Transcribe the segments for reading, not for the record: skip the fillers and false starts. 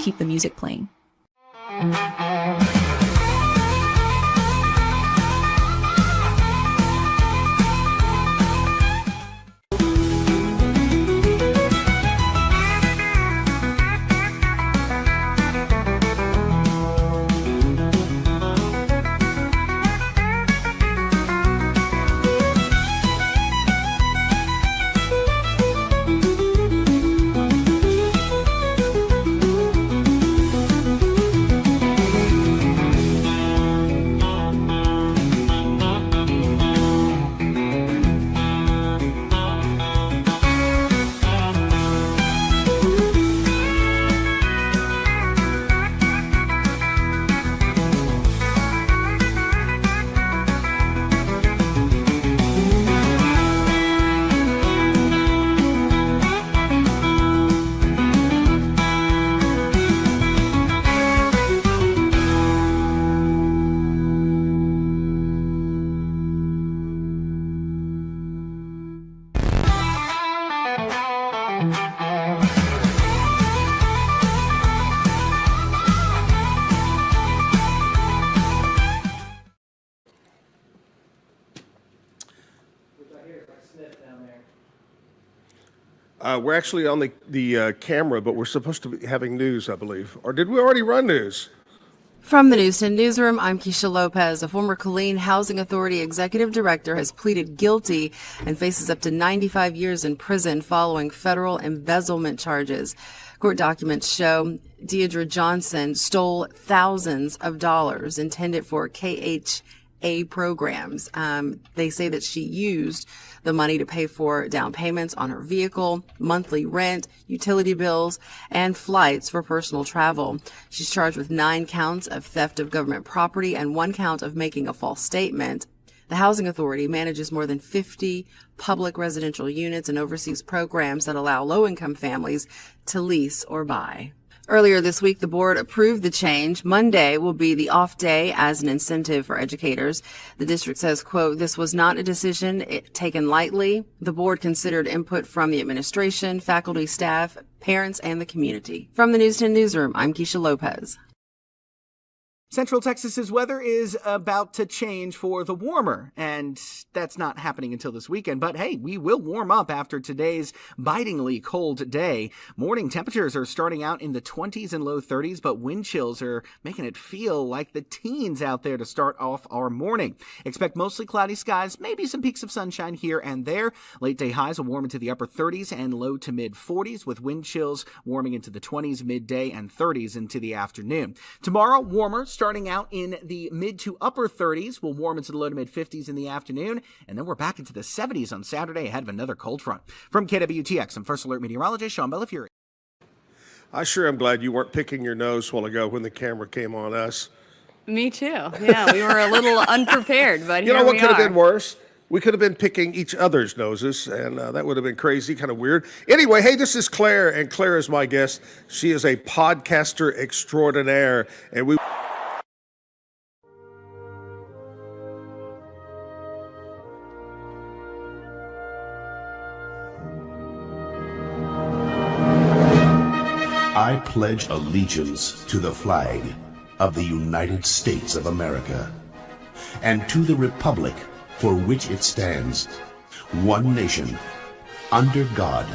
Keep the music playing. We're actually on the camera, but we're supposed to be having news, I believe. Or did we already run news? From the News 10 Newsroom, I'm Keisha Lopez. A former Killeen Housing Authority executive director has pleaded guilty and faces up to 95 years in prison following federal embezzlement charges. Court documents show Deidre Johnson stole thousands of dollars intended for KHA programs. They say that she used the money to pay for down payments on her vehicle, monthly rent, utility bills, and flights for personal travel. She's charged with 9 counts of theft of government property and 1 count of making a false statement. The Housing Authority manages more than 50 public residential units and oversees programs that allow low-income families to lease or buy. Earlier this week, the board approved the change. Monday will be the off day as an incentive for educators. The district says, quote, "This was not a decision taken lightly. The board considered input from the administration, faculty, staff, parents, and the community." From the News 10 Newsroom, I'm Keisha Lopez. Central Texas's weather is about to change for the warmer, and that's not happening until this weekend. But hey, we will warm up after today's bitingly cold day. Morning temperatures are starting out in the 20s and low 30s, but wind chills are making it feel like the teens out there to start off our morning. Expect mostly cloudy skies, maybe some peaks of sunshine here and there. Late day highs will warm into the upper 30s and low to mid 40s, with wind chills warming into the 20s midday and 30s into the afternoon. Tomorrow, warmer, starting out in the mid to upper 30s. We'll warm into the low to mid 50s in the afternoon, and then we're back into the 70s on Saturday ahead of another cold front. From KWTX, I'm First Alert meteorologist Sean Bellafury. I sure am glad you weren't picking your nose while ago when the camera came on us. Me too. Yeah, we were a little unprepared, but you know what could have been worse? We could have been picking each other's noses, and that would have been crazy, kind of weird. Anyway, hey, this is Claire, and Claire is my guest. She is a podcaster extraordinaire, and we... I pledge allegiance to the flag of the United States of America and to the republic for which it stands, one nation, under God,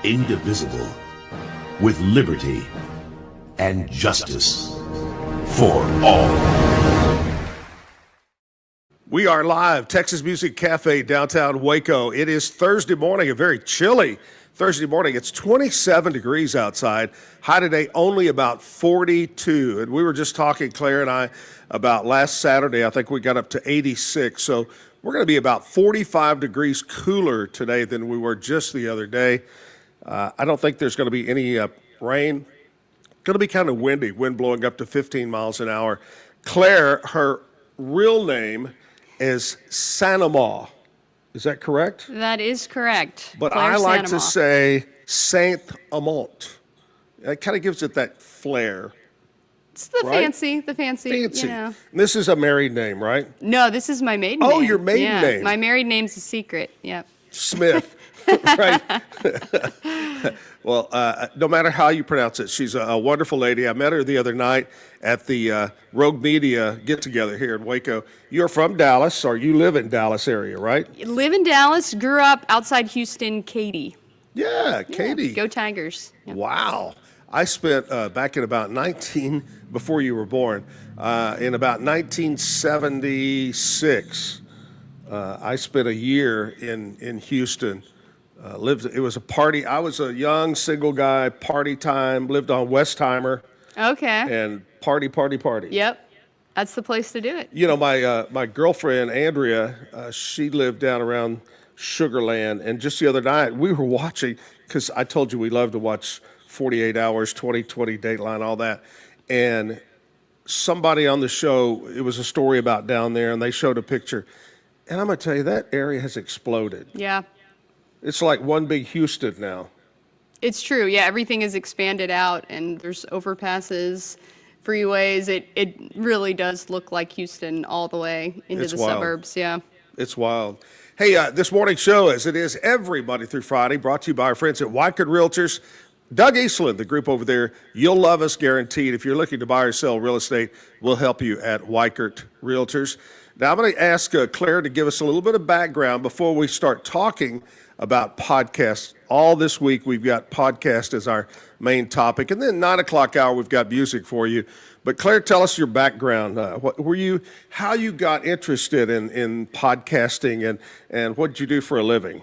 indivisible, with liberty and justice for all. We are live, Texas Music Cafe, downtown Waco. It is Thursday morning, a very chilly Thursday morning. It's 27 degrees outside. High today only about 42. And we were just talking, Claire and I, about last Saturday. I think we got up to 86. So we're going to be about 45 degrees cooler today than we were just the other day. I don't think there's going to be any rain. Going to be kind of windy, wind blowing up to 15 miles an hour. Claire, her real name is Sanamaw. Is that correct? That is correct. But Claire I like Sanamaw. to say Saint Amant. It kind of gives it that flair. It's the right? fancy, Fancy. you know. And this is a married name, right? No, this is my maiden name. Oh, your maiden name. My married name's a secret. Yep. Smith. Right. Well, no matter how you pronounce it, she's a wonderful lady. I met her the other night at the Rogue Media get-together here in Waco. You're from Dallas, or you live in Dallas area, right? Live in Dallas, grew up outside Houston, Katy. Yeah, Katie. Go Tigers. Yep. Wow. I spent back in about before you were born, in about 1976, I spent a year in Houston. It was a party. I was a young single guy, party time, lived on Westheimer, Okay. and party. Yep. That's the place to do it. You know, my girlfriend, Andrea, she lived down around Sugarland, and just the other night, we were watching, because I told you we love to watch 48 Hours, 2020, Dateline, all that, and somebody on the show, it was a story about down there, and they showed a picture, and I'm going to tell you, that area has exploded. Yeah. It's like one big Houston now. It's true. Yeah, everything is expanded out and there's overpasses, freeways. It really does look like Houston all the way into It's the wild. suburbs. Yeah. It's wild. Hey, this morning's show, as it is every Monday through Friday, brought to you by our friends at Wycott Realtors. Doug Eastland, the group over there, you'll love us guaranteed. If you're looking to buy or sell real estate, we'll help you at Wycott Realtors. Now, I'm going to ask Claire to give us a little bit of background before we start talking about podcasts. All this week, we've got podcast as our main topic. And then 9 o'clock hour, we've got music for you. But Claire, tell us your background. How you got interested in podcasting, and what did you do for a living?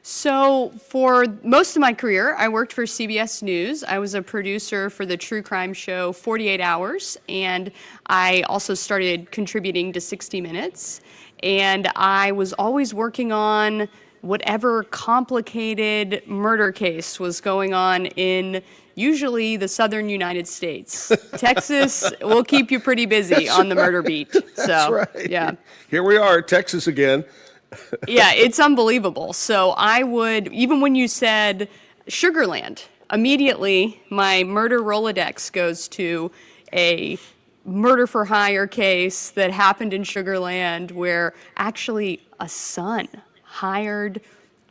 So for most of my career, I worked for CBS News. I was a producer for the true crime show 48 Hours, and I also started contributing to 60 Minutes. And I was always working on whatever complicated murder case was going on in usually the southern United States. Texas will keep you pretty busy on the murder beat. So, That's right. Yeah. Here we are, Texas again. Yeah, it's unbelievable. So I would, even when you said Sugarland, immediately my murder Rolodex goes to a murder for hire case that happened in Sugarland where actually a son hired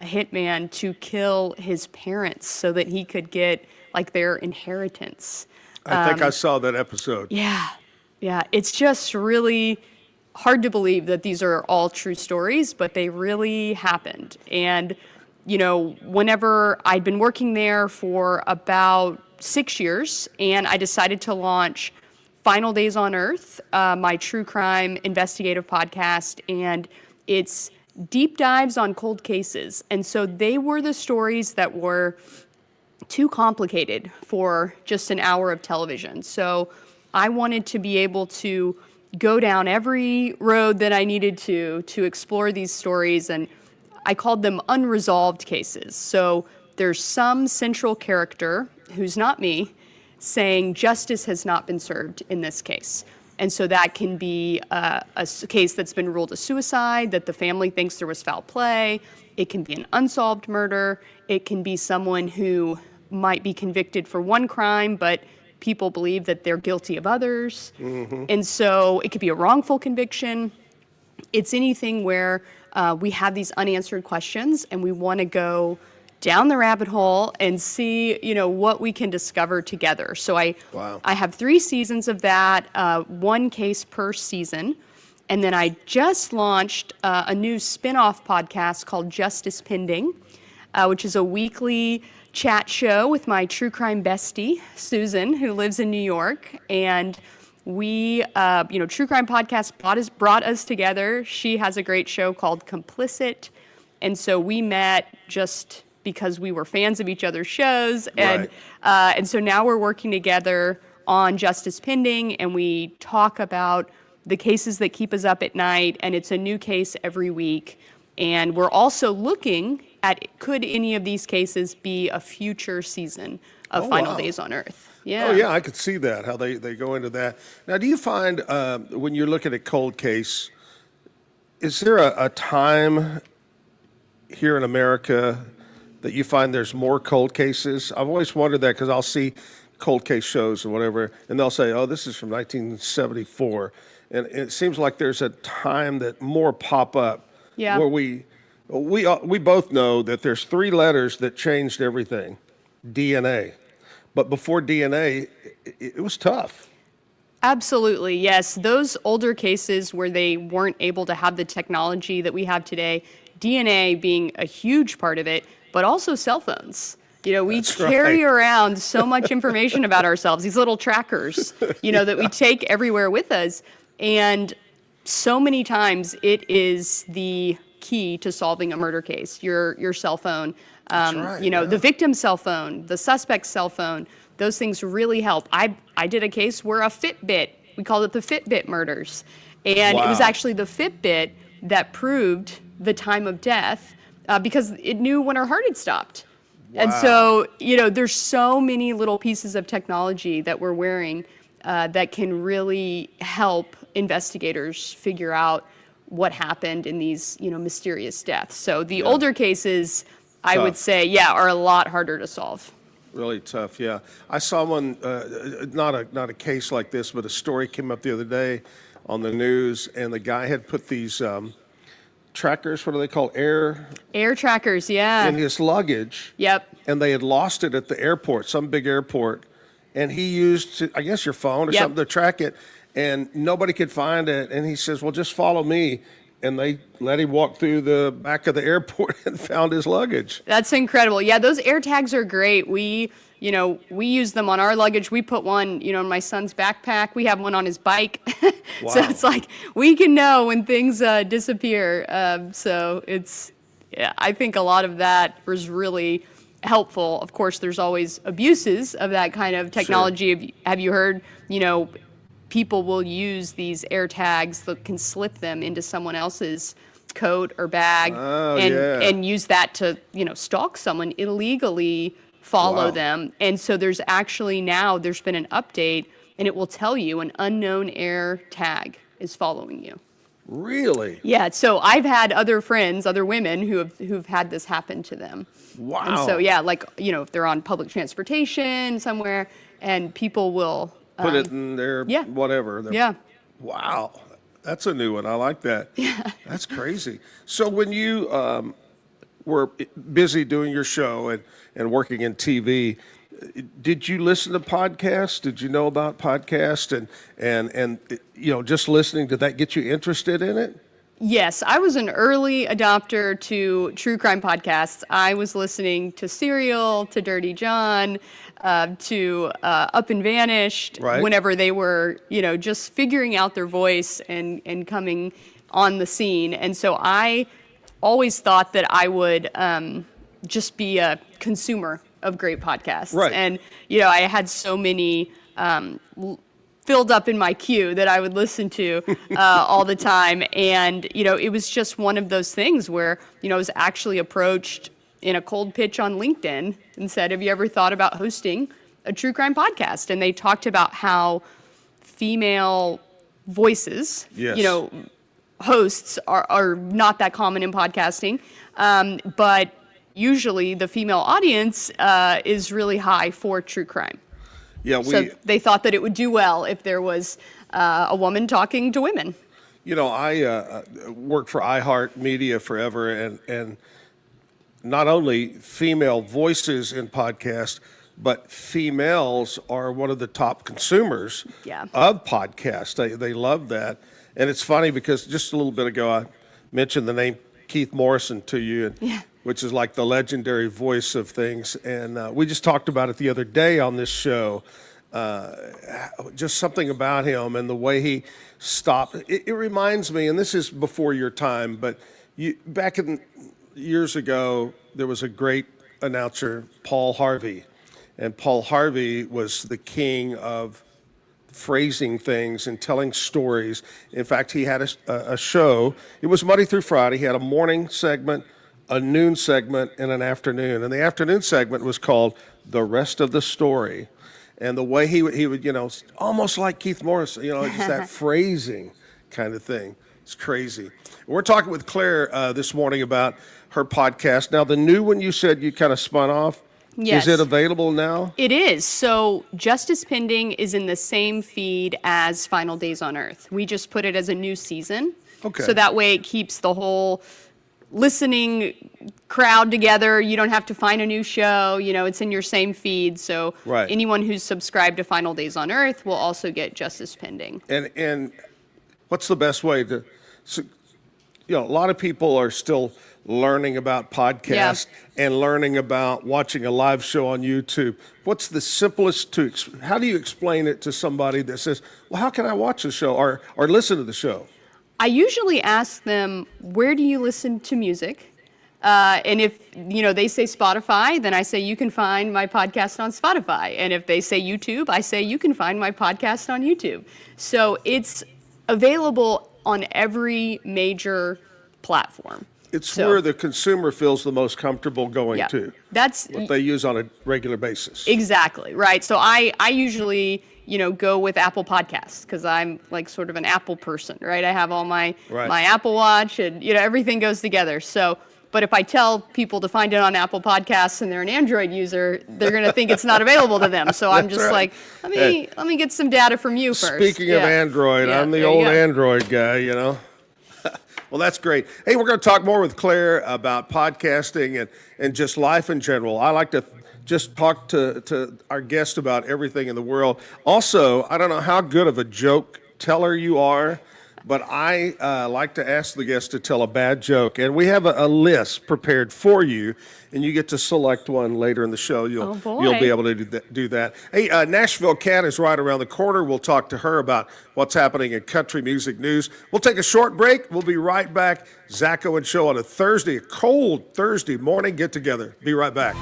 a hitman to kill his parents so that he could get like their inheritance. I think I saw that episode. Yeah. It's just really hard to believe that these are all true stories, but they really happened. And, you know, whenever I'd been working there for about 6 years, and I decided to launch Final Days on Earth, my true crime investigative podcast, and it's deep dives on cold cases. And so they were the stories that were too complicated for just an hour of television. So I wanted to be able to go down every road that I needed to explore these stories, and I called them unresolved cases. So there's some central character who's not me saying justice has not been served in this case. And so that can be a case that's been ruled a suicide, that the family thinks there was foul play. It can be an unsolved murder. It can be someone who might be convicted for one crime, but people believe that they're guilty of others. Mm-hmm. And so it could be a wrongful conviction. It's anything where we have these unanswered questions and we want to go down the rabbit hole and see, you know, what we can discover together. So I have 3 seasons of that, 1 case per season. And then I just launched a new spin-off podcast called Justice Pending, which is a weekly chat show with my true crime bestie, Susan, who lives in New York. And we, True Crime Podcast brought us together. She has a great show called Complicit. And so we met just because we were fans of each other's shows. And, and so now we're working together on Justice Pending, and we talk about the cases that keep us up at night. And it's a new case every week. And we're also looking at, could any of these cases be a future season of Final Days on Earth? Yeah. Oh, yeah, I could see that, how they go into that. Now, do you find when you're looking at cold case, is there a time here in America that you find there's more cold cases? I've always wondered that because I'll see cold case shows or whatever, and they'll say, oh, this is from 1974. And it seems like there's a time that more pop up where We both know that there's three letters that changed everything: DNA. But before DNA, it was tough. Absolutely, yes. Those older cases where they weren't able to have the technology that we have today, DNA being a huge part of it, but also cell phones. We That's carry right. around so much information about ourselves, these little trackers, that we take everywhere with us. And so many times it is the key to solving a murder case, your cell phone. Right, yeah. The victim's cell phone, the suspect's cell phone, those things really help. I did a case where a Fitbit, we called it the Fitbit murders. And it was Wow. actually the Fitbit that proved the time of death because it knew when her heart had stopped. And so, there's so many little pieces of technology that we're wearing that can really help investigators figure out what happened in these, mysterious deaths. So the older cases, I would Tough. say, are a lot harder to solve. Really tough, yeah. I saw one, not a case like this, but a story came up the other day on the news, and the guy had put these trackers, what are they called, Air trackers, yeah. in his luggage, Yep. and they had lost it at the airport, some big airport, and he used, I guess, your phone or Yep. something to track it, and nobody could find it, and he says, well, just follow me. And they let him walk through the back of the airport and found his luggage. That's incredible. Yeah, those air tags are great. We use them on our luggage. We put one, in my son's backpack. We have one on his bike. So Wow. it's like we can know when things disappear. So I think a lot of that was really helpful. Of course, there's always abuses of that kind of technology. Have you heard, people will use these air tags that can slip them into someone else's coat or bag and use that to, stalk someone, illegally follow Wow. them. And so there's been an update, and it will tell you an unknown air tag is following you. Really? Yeah, so I've had other friends, other women who've had this happen to them. Wow. And so if they're on public transportation somewhere and people will Put it in their yeah. whatever. Yeah. Wow. That's a new one. I like that. Yeah. That's crazy. So when you were busy doing your show and working in TV, did you listen to podcasts? Did you know about podcasts? And just listening, did that get you interested in it? Yes, I was an early adopter to true crime podcasts. I was listening to Serial, to Dirty John, to Up and Vanished, Right. whenever they were, just figuring out their voice and coming on the scene. And so I always thought that I would just be a consumer of great podcasts. Right. And, I had so many filled up in my queue that I would listen to all the time. And, it was just one of those things where, I was actually approached in a cold pitch on LinkedIn and said, have you ever thought about hosting a true crime podcast? And they talked about how female voices, Yes. Hosts are not that common in podcasting. But usually the female audience is really high for true crime. Yeah, So they thought that it would do well if there was a woman talking to women. I worked for iHeartMedia forever, and not only female voices in podcasts, but females are one of the top consumers Yeah. of podcasts. They love that. And it's funny because just a little bit ago, I mentioned the name Keith Morrison to you, which is like the legendary voice of things. And we just talked about it the other day on this show. Just something about him and the way he stopped. It reminds me, and this is before your time, but back in years ago, there was a great announcer, Paul Harvey. And Paul Harvey was the king of phrasing things and telling stories. In fact, he had a show. It was Monday through Friday. He had a morning segment, a noon segment, and an afternoon. And the afternoon segment was called The Rest of the Story. And the way he would, almost like Keith Morrison, just that phrasing kind of thing. It's crazy. We're talking with Claire this morning about her podcast. Now, the new one you said you kind of spun off. Yes. Is it available now? It is. So Justice Pending is in the same feed as Final Days on Earth. We just put it as a new season. Okay. So that way it keeps the whole listening crowd together. You don't have to find a new show. It's in your same feed. So anyone who's subscribed to Final Days on Earth will also get Justice Pending. And what's the best way to, a lot of people are still learning about podcasts and learning about watching a live show on YouTube. What's the simplest how do you explain it to somebody that says, well, how can I watch the show or listen to the show? I usually ask them, where do you listen to music? And if, they say Spotify, then I say, you can find my podcast on Spotify. And if they say YouTube, I say, you can find my podcast on YouTube. So it's available on every major platform. It's where the consumer feels the most comfortable going to. That's what they use on a regular basis. Exactly, right. So I usually, go with Apple Podcasts because I'm like sort of an Apple person, right? I have all my Apple Watch and, everything goes together. So, but if I tell people to find it on Apple Podcasts and they're an Android user, they're going to think it's not available to them. So I'm just like, let me get some data from you first. Speaking of Android, I'm the old Android guy, Well, that's great. Hey, we're going to talk more with Claire about podcasting and just life in general. I like to just talk to our guest about everything in the world. Also, I don't know how good of a joke teller you are, but I like to ask the guest to tell a bad joke. And we have a list prepared for you, and you get to select one later in the show. You'll be able to do that. Hey, Nashville Cat is right around the corner. We'll talk to her about what's happening in country music news. We'll take a short break. We'll be right back. Zack Owen Show on a cold Thursday morning get-together. Be right back.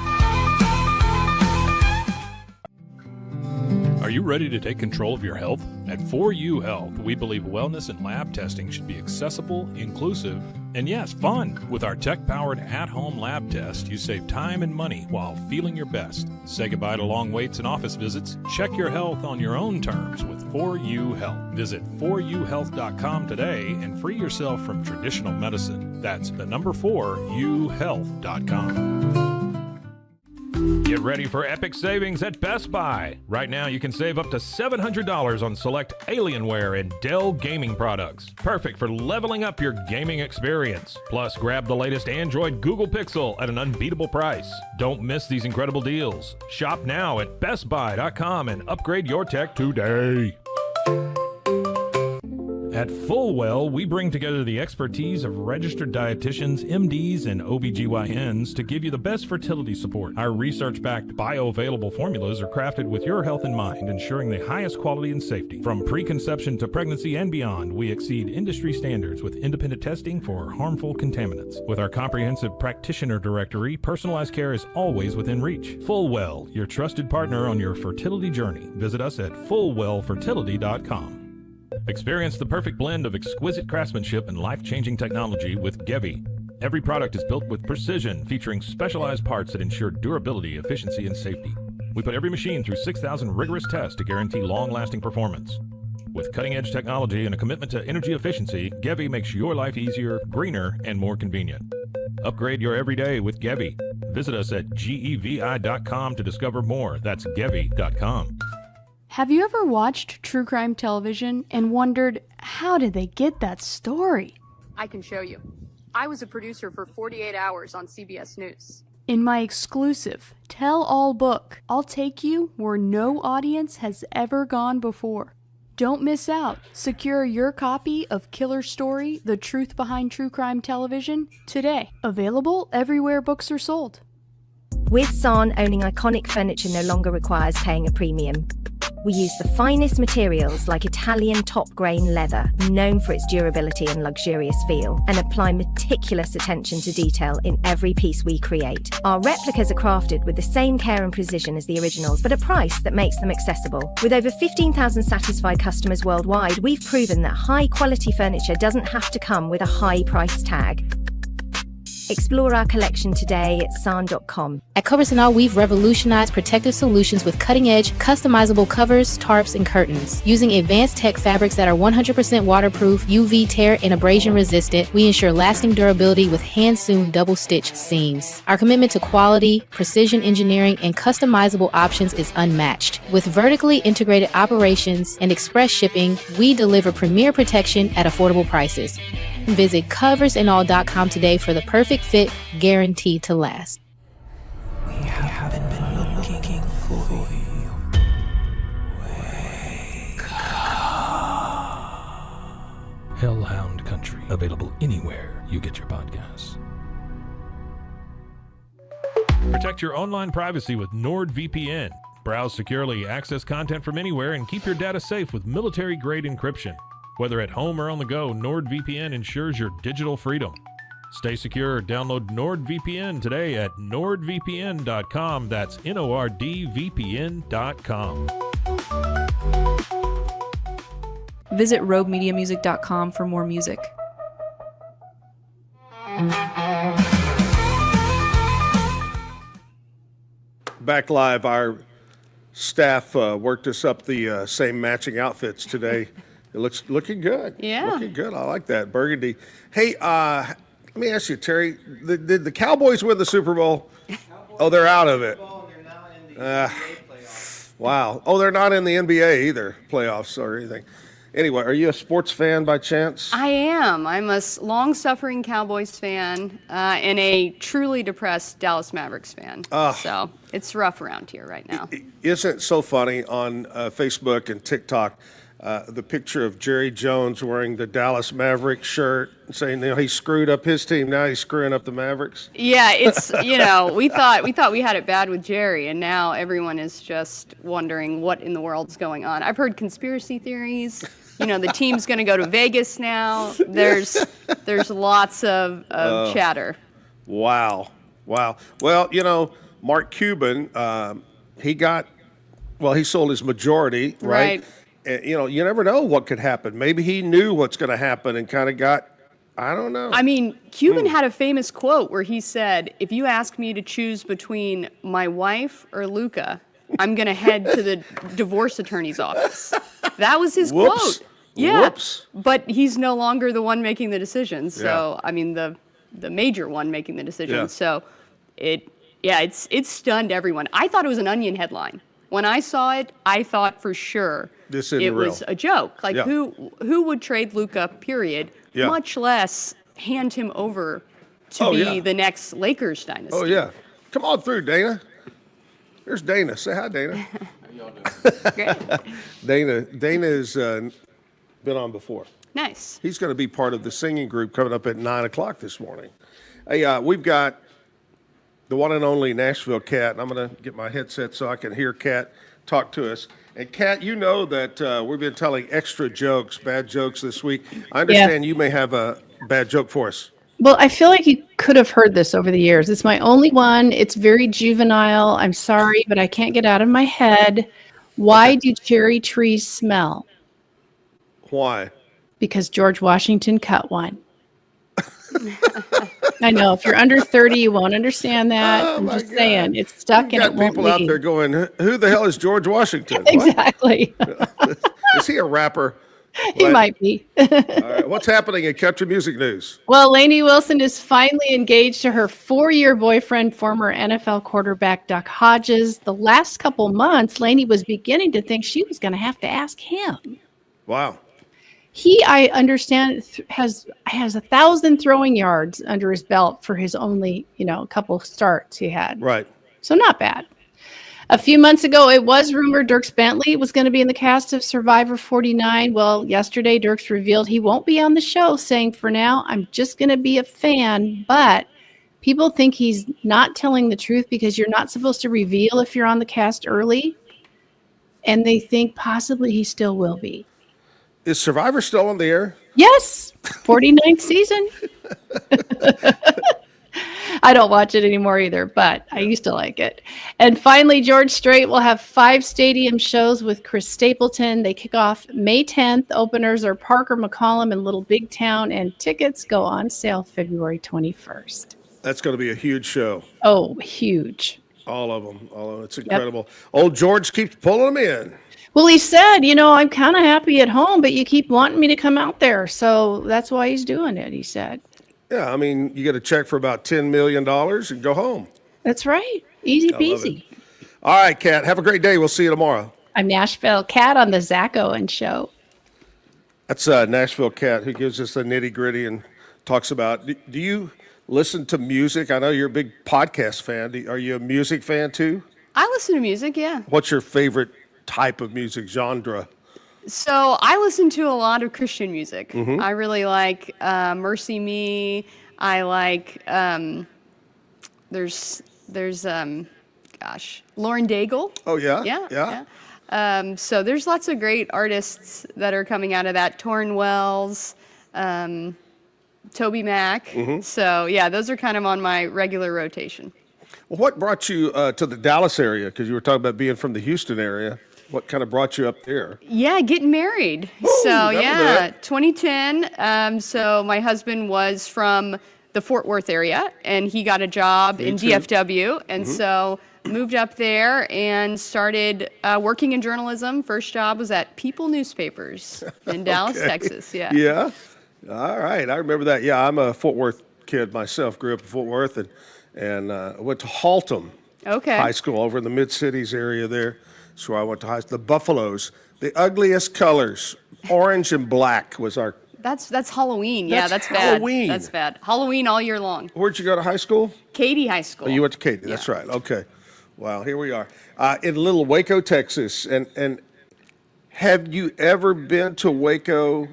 Are you ready to take control of your health? At 4U Health, we believe wellness and lab testing should be accessible, inclusive, and yes, fun. With our tech-powered at-home lab test, you save time and money while feeling your best. Say goodbye to long waits and office visits. Check your health on your own terms with 4U Health. Visit 4uhealth.com today and free yourself from traditional medicine. That's the number 4uhealth.com. Get ready for epic savings at Best Buy. Right now, you can save up to $700 on select Alienware and Dell gaming products. Perfect for leveling up your gaming experience. Plus, grab the latest Android Google Pixel at an unbeatable price. Don't miss these incredible deals. Shop now at bestbuy.com and upgrade your tech today. At Fullwell, we bring together the expertise of registered dietitians, MDs, and OBGYNs to give you the best fertility support. Our research-backed bioavailable formulas are crafted with your health in mind, ensuring the highest quality and safety. From preconception to pregnancy and beyond, we exceed industry standards with independent testing for harmful contaminants. With our comprehensive practitioner directory, personalized care is always within reach. Fullwell, your trusted partner on your fertility journey. Visit us at fullwellfertility.com. Experience the perfect blend of exquisite craftsmanship and life-changing technology with Gevi. Every product is built with precision, featuring specialized parts that ensure durability, efficiency, and safety. We put every machine through 6,000 rigorous tests to guarantee long-lasting performance. With cutting-edge technology and a commitment to energy efficiency, Gevi makes your life easier, greener, and more convenient. Upgrade your everyday with Gevi. Visit us at gevi.com to discover more. That's gevi.com. Have you ever watched true crime television and wondered, how did they get that story? I can show you. I was a producer for 48 Hours on CBS News. In my exclusive tell-all book, I'll take you where no audience has ever gone before. Don't miss out. Secure your copy of Killer Story, The Truth Behind True Crime Television today. Available everywhere books are sold. With San, owning iconic furniture no longer requires paying a premium. We use the finest materials like Italian top-grain leather, known for its durability and luxurious feel, and apply meticulous attention to detail in every piece we create. Our replicas are crafted with the same care and precision as the originals, but a price that makes them accessible. With over 15,000 satisfied customers worldwide, we've proven that high-quality furniture doesn't have to come with a high price tag. Explore our collection today at san.com. At Covers & All, we've revolutionized protective solutions with cutting-edge, customizable covers, tarps, and curtains. Using advanced tech fabrics that are 100% waterproof, UV tear, and abrasion resistant, we ensure lasting durability with hand-sewn double-stitch seams. Our commitment to quality, precision engineering, and customizable options is unmatched. With vertically integrated operations and express shipping, we deliver premier protection at affordable prices. Visit coversandall.com today for the perfect fit, guaranteed to last. Hellhound Country, available anywhere you get your podcasts. Protect your online privacy with NordVPN. Browse securely, access content from anywhere, and keep your data safe with military-grade encryption. Whether at home or on the go, NordVPN ensures your digital freedom. Stay secure. Download NordVPN today at nordvpn.com. That's NORDVPN.com. Visit roguemediamusic.com for more music. Back live, our staff worked us up the same matching outfits today. It looking good. Yeah. Looking good. I like that. Burgundy. Hey, let me ask you, Terry, did the Cowboys win the Super Bowl? Oh, they're out of it. Wow. Oh, they're not in the NBA either, playoffs or anything. Anyway, are you a sports fan by chance? I am. I'm a long-suffering Cowboys fan and a truly depressed Dallas Mavericks fan. So it's rough around here right now. Isn't it so funny on Facebook and TikTok, the picture of Jerry Jones wearing the Dallas Mavericks shirt, saying he screwed up his team, now he's screwing up the Mavericks? Yeah, it's we thought we had it bad with Jerry, and now everyone is just wondering what in the world's going on. I've heard conspiracy theories. The team's going to go to Vegas now. There's lots of chatter. Wow. Well, Mark Cuban, he sold his majority, right? And, you never know what could happen. Maybe he knew what's going to happen and kind of I don't know. I mean, Cuban had a famous quote where he said, "If you ask me to choose between my wife or Luca, I'm going to head to the divorce attorney's office." That was his quote. Yeah. Whoops. But he's no longer the one making the decisions. So, I mean, the major one making the decisions. Yeah. So it stunned everyone. I thought it was an Onion headline. When I saw it, I thought for sure it was a joke. Like, who would trade Luka, period, much less hand him over to be the next Lakers dynasty? Oh, yeah. Come on through, Dana. There's Dana. Say hi, Dana. How y'all doing? Great. Dana has been on before. Nice. He's going to be part of the singing group coming up at 9 o'clock this morning. Hey, we've got the one and only Nashville Cat, and I'm going to get my headset so I can hear Cat talk to us. And Cat, you know that we've been telling extra jokes, bad jokes this week. I understand you may have a bad joke for us. Well, I feel like you could have heard this over the years. It's my only one. It's very juvenile. I'm sorry, but I can't get out of my head. Why do cherry trees smell? Why? Because George Washington cut one. I know. If you're under 30, you won't understand that. Oh, I'm just saying. It's stuck and it won't people out leave. there going, who the hell is George Washington? Exactly. Is he a rapper? He might be. All right. What's happening in country music news? Well, Lainey Wilson is finally engaged to her 4-year boyfriend, former NFL quarterback Duck Hodges. The last couple months, Lainey was beginning to think she was going to have to ask him. Wow. He, I understand, has 1,000 throwing yards under his belt for his only, couple of starts he had. Right. So not bad. A few months ago, it was rumored Dierks Bentley was going to be in the cast of Survivor 49. Well, yesterday, Dierks revealed he won't be on the show, saying, "For now, I'm just going to be a fan." But people think he's not telling the truth because you're not supposed to reveal if you're on the cast early. And they think possibly he still will be. Is Survivor still on the air? Yes, 49th season. I don't watch it anymore either, but I used to like it. And finally, George Strait will have 5 stadium shows with Chris Stapleton. They kick off May 10th. Openers are Parker McCollum and Little Big Town, and tickets go on sale February 21st. That's going to be a huge show. Oh, huge. All of them. It's incredible. Yep. Old George keeps pulling them in. Well, he said, I'm kind of happy at home, but you keep wanting me to come out there. So that's why he's doing it, he said. Yeah, I mean, you get a check for about $10 million and go home. That's right. Easy peasy. All right, Kat, have a great day. We'll see you tomorrow. I'm Nashville Cat on the Zack Owen Show. That's Nashville Cat who gives us the nitty gritty and talks about. Do you listen to music? I know you're a big podcast fan. Are you a music fan too? I listen to music, yeah. What's your favorite type of music genre? So I listen to a lot of Christian music. Mm-hmm. I really like Mercy Me. I like there's Lauren Daigle. Oh yeah, yeah. So there's lots of great artists that are coming out of that. Torrin Wells, Toby Mac. Mm-hmm. So yeah, those are kind of on my regular rotation. Well, what brought you to the Dallas area? Because you were talking about being from the Houston area. What kind of brought you up there? Yeah, getting married. So yeah, 2010. So my husband was from the Fort Worth area, and he got a job in DFW, and so moved up there and started working in journalism. First job was at People Newspapers in Dallas, Texas. Yeah. Yeah. All right, I remember that. Yeah, I'm a Fort Worth kid myself. Grew up in Fort Worth and went to Haltom High School over in the Mid-Cities area there. That's where I went to high school. The Buffaloes, the ugliest colors, orange and black was our. That's Halloween. Yeah, that's Halloween. bad. That's bad. Halloween all year long. Where'd you go to high school? Katy High School. Oh, you went to Katy. That's right. Okay. Wow, here we are in little Waco, Texas. And have you ever been to Waco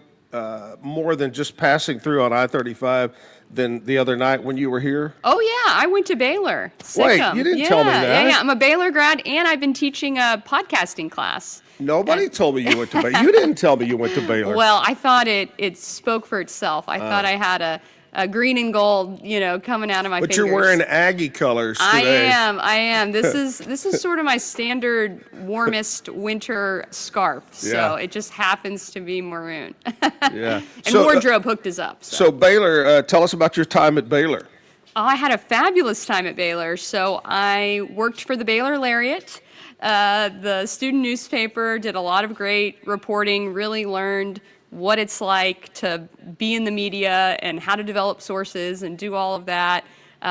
more than just passing through on I-35 than the other night when you were here? Oh, yeah. I went to Baylor. Wait, you didn't tell me that. Yeah. I'm a Baylor grad, and I've been teaching a podcasting class. Nobody told me you went to Baylor. You didn't tell me you went to Baylor. Well, I thought it spoke for itself. I thought I had a green and gold, coming out of my fingers. But you're wearing Aggie colors today. I am. This is sort of my standard warmest winter scarf. So it just happens to be maroon. Yeah. And wardrobe hooked us up. So Baylor, tell us about your time at Baylor. I had a fabulous time at Baylor. So I worked for the Baylor Lariat, the student newspaper, did a lot of great reporting, really learned what it's like to be in the media and how to develop sources and do all of that.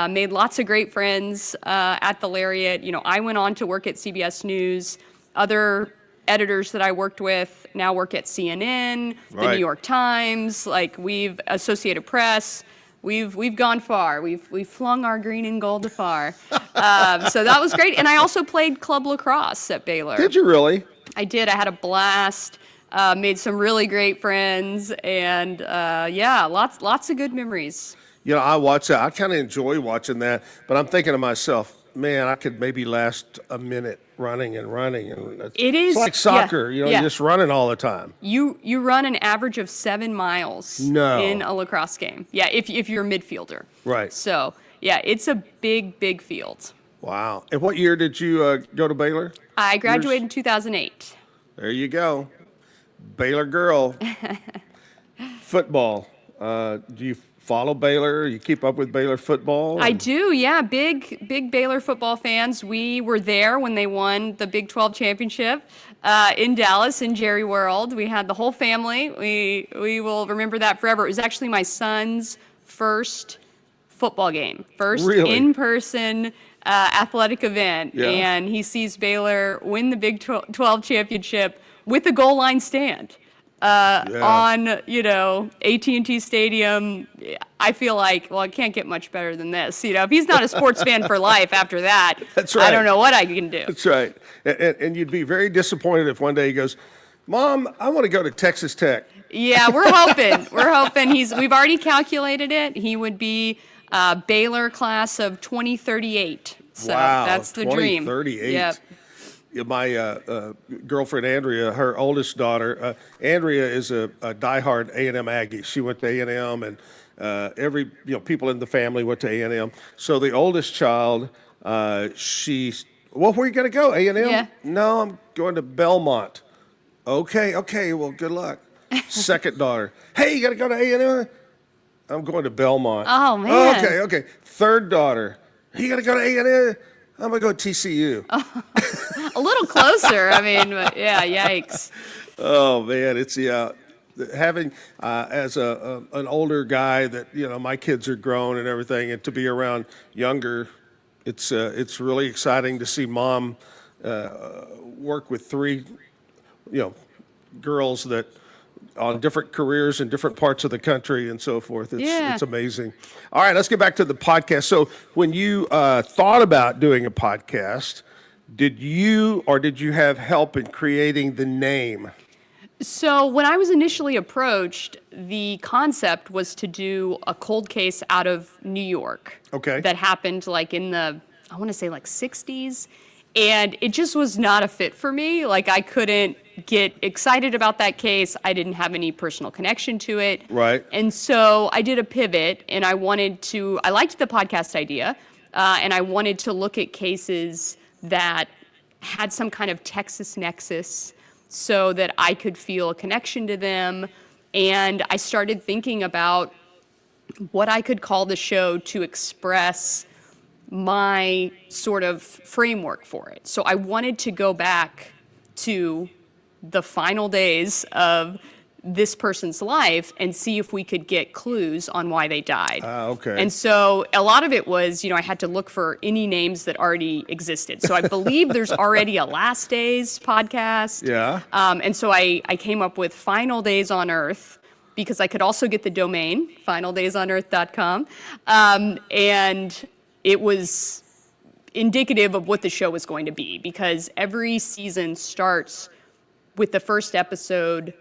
Made lots of great friends at the Lariat. I went on to work at CBS News. Other editors that I worked with now work at CNN, the New York Times, we've Associated Press. We've gone far. We've flung our green and gold afar. So that was great. And I also played club lacrosse at Baylor. Did you really? I did. I had a blast. Made some really great friends, and lots of good memories. I watch that. I kind of enjoy watching that, but I'm thinking to myself, man, I could maybe last a minute running. And it's like soccer, you're just running all the time. You run an average of 7 miles in a lacrosse game. Yeah, if you're a midfielder. Right. So yeah, it's a big field. Wow. And what year did you go to Baylor? I graduated in 2008. There you go. Baylor girl. Football. Do you follow Baylor? You keep up with Baylor football? I do, yeah. Big Baylor football fans. We were there when they won the Big 12 championship in Dallas, in Jerry World. We had the whole family. We will remember that forever. It was actually my son's first football game, first in-person athletic event. Yeah. And he sees Baylor win the Big 12 championship with a goal line stand on, AT&T Stadium. I feel like, it can't get much better than this. If he's not a sports fan for life after that, that's right. I don't know what I can do. That's right. And you'd be very disappointed if one day he goes, Mom, I want to go to Texas Tech. Yeah, we're hoping. We've already calculated it. He would be Baylor class of 2038. So that's the dream. 2038. Yep. My girlfriend Andrea, her oldest daughter, Andrea is a diehard A&M Aggie. She went to A&M, and every people in the family went to A&M. So the oldest child, where are you going to go? A&M? Yeah. No, I'm going to Belmont. Okay. Well, good luck. Second daughter, hey, you got to go to A&M? I'm going to Belmont. Oh man. Okay. Third daughter, you got to go to A&M? I'm going to go to TCU. A little closer. I mean, yeah, yikes. Oh, man. It's, having, as an older guy that, my kids are grown and everything, and to be around younger, it's really exciting to see Mom work with three, girls that on different careers in different parts of the country and so forth. It's amazing. All right, let's get back to the podcast. So when you thought about doing a podcast, did you have help in creating the name? So when I was initially approached, the concept was to do a cold case out of New York. Okay. That happened like in the, I want to say like 60s. And it just was not a fit for me. Like I couldn't get excited about that case. I didn't have any personal connection to it. Right. And so I did a pivot and I liked the podcast idea. And I wanted to look at cases that had some kind of Texas nexus so that I could feel a connection to them. And I started thinking about what I could call the show to express my sort of framework for it. So I wanted to go back to the final days of this person's life and see if we could get clues on why they died. Okay. And so a lot of it was, I had to look for any names that already existed. So I believe there's already a Last Days podcast. Yeah. And so I came up with Final Days on Earth because I could also get the domain, finaldaysonearth.com. And it was indicative of what the show was going to be because every season starts with the first episode.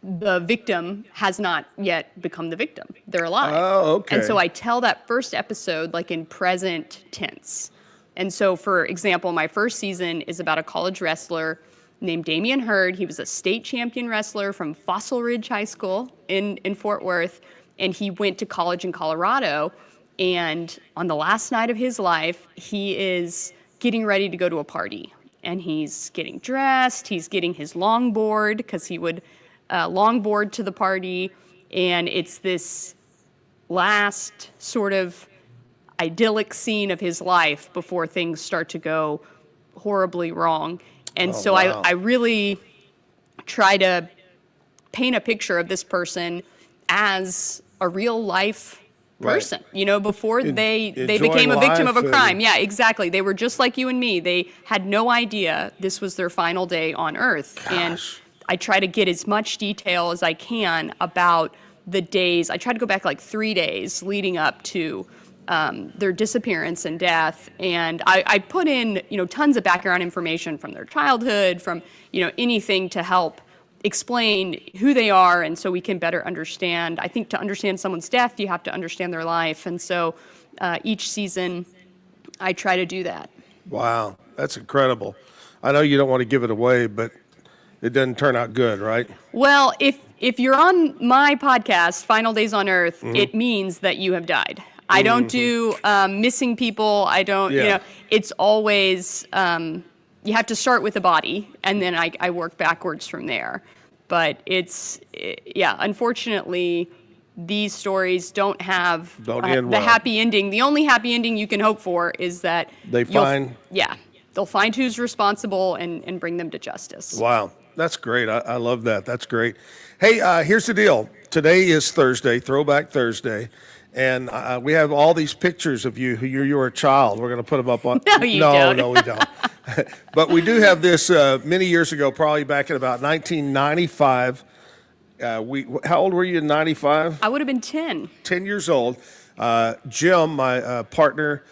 The victim has not yet become the victim. They're alive. Oh, okay. And so I tell that first episode like in present tense. And so, for example, my first season is about a college wrestler named Damian Hurd. He was a state champion wrestler from Fossil Ridge High School in Fort Worth. And he went to college in Colorado. And on the last night of his life, he is getting ready to go to a party. And he's getting dressed. He's getting his longboard because he would longboard to the party, and it's this last sort of idyllic scene of his life before things start to go horribly wrong. And wow. I really try to paint a picture of this person as a real life person, before they became a victim of a crime. Yeah, exactly. They were just like you and me. They had no idea this was their final day on Earth. Gosh. And I try to get as much detail as I can about the days. I try to go back like 3 days leading up to their disappearance and death. And I put in, tons of background information from their childhood, from, anything to help explain who they are. And so we can better understand. I think to understand someone's death, you have to understand their life. And so each season I try to do that. Wow. That's incredible. I know you don't want to give it away, but it doesn't turn out good, right? Well, if you're on my podcast, Final Days on Earth, it means that you have died. I don't do missing people. I don't, it's always, you have to start with a body, and then I work backwards from there. But unfortunately, these stories don't have the happy ending. The only happy ending you can hope for is that they'll find who's responsible and bring them to justice. Wow. That's great. I love that. That's great. Hey, here's the deal. Today is Thursday, Throwback Thursday, and we have all these pictures of you who you were a child. We're going to put them up on. No, you don't. No, we don't. But we do have this many years ago, probably back in about 1995. How old were you in 95? I would have been 10. 10 years old. Jim, my partner,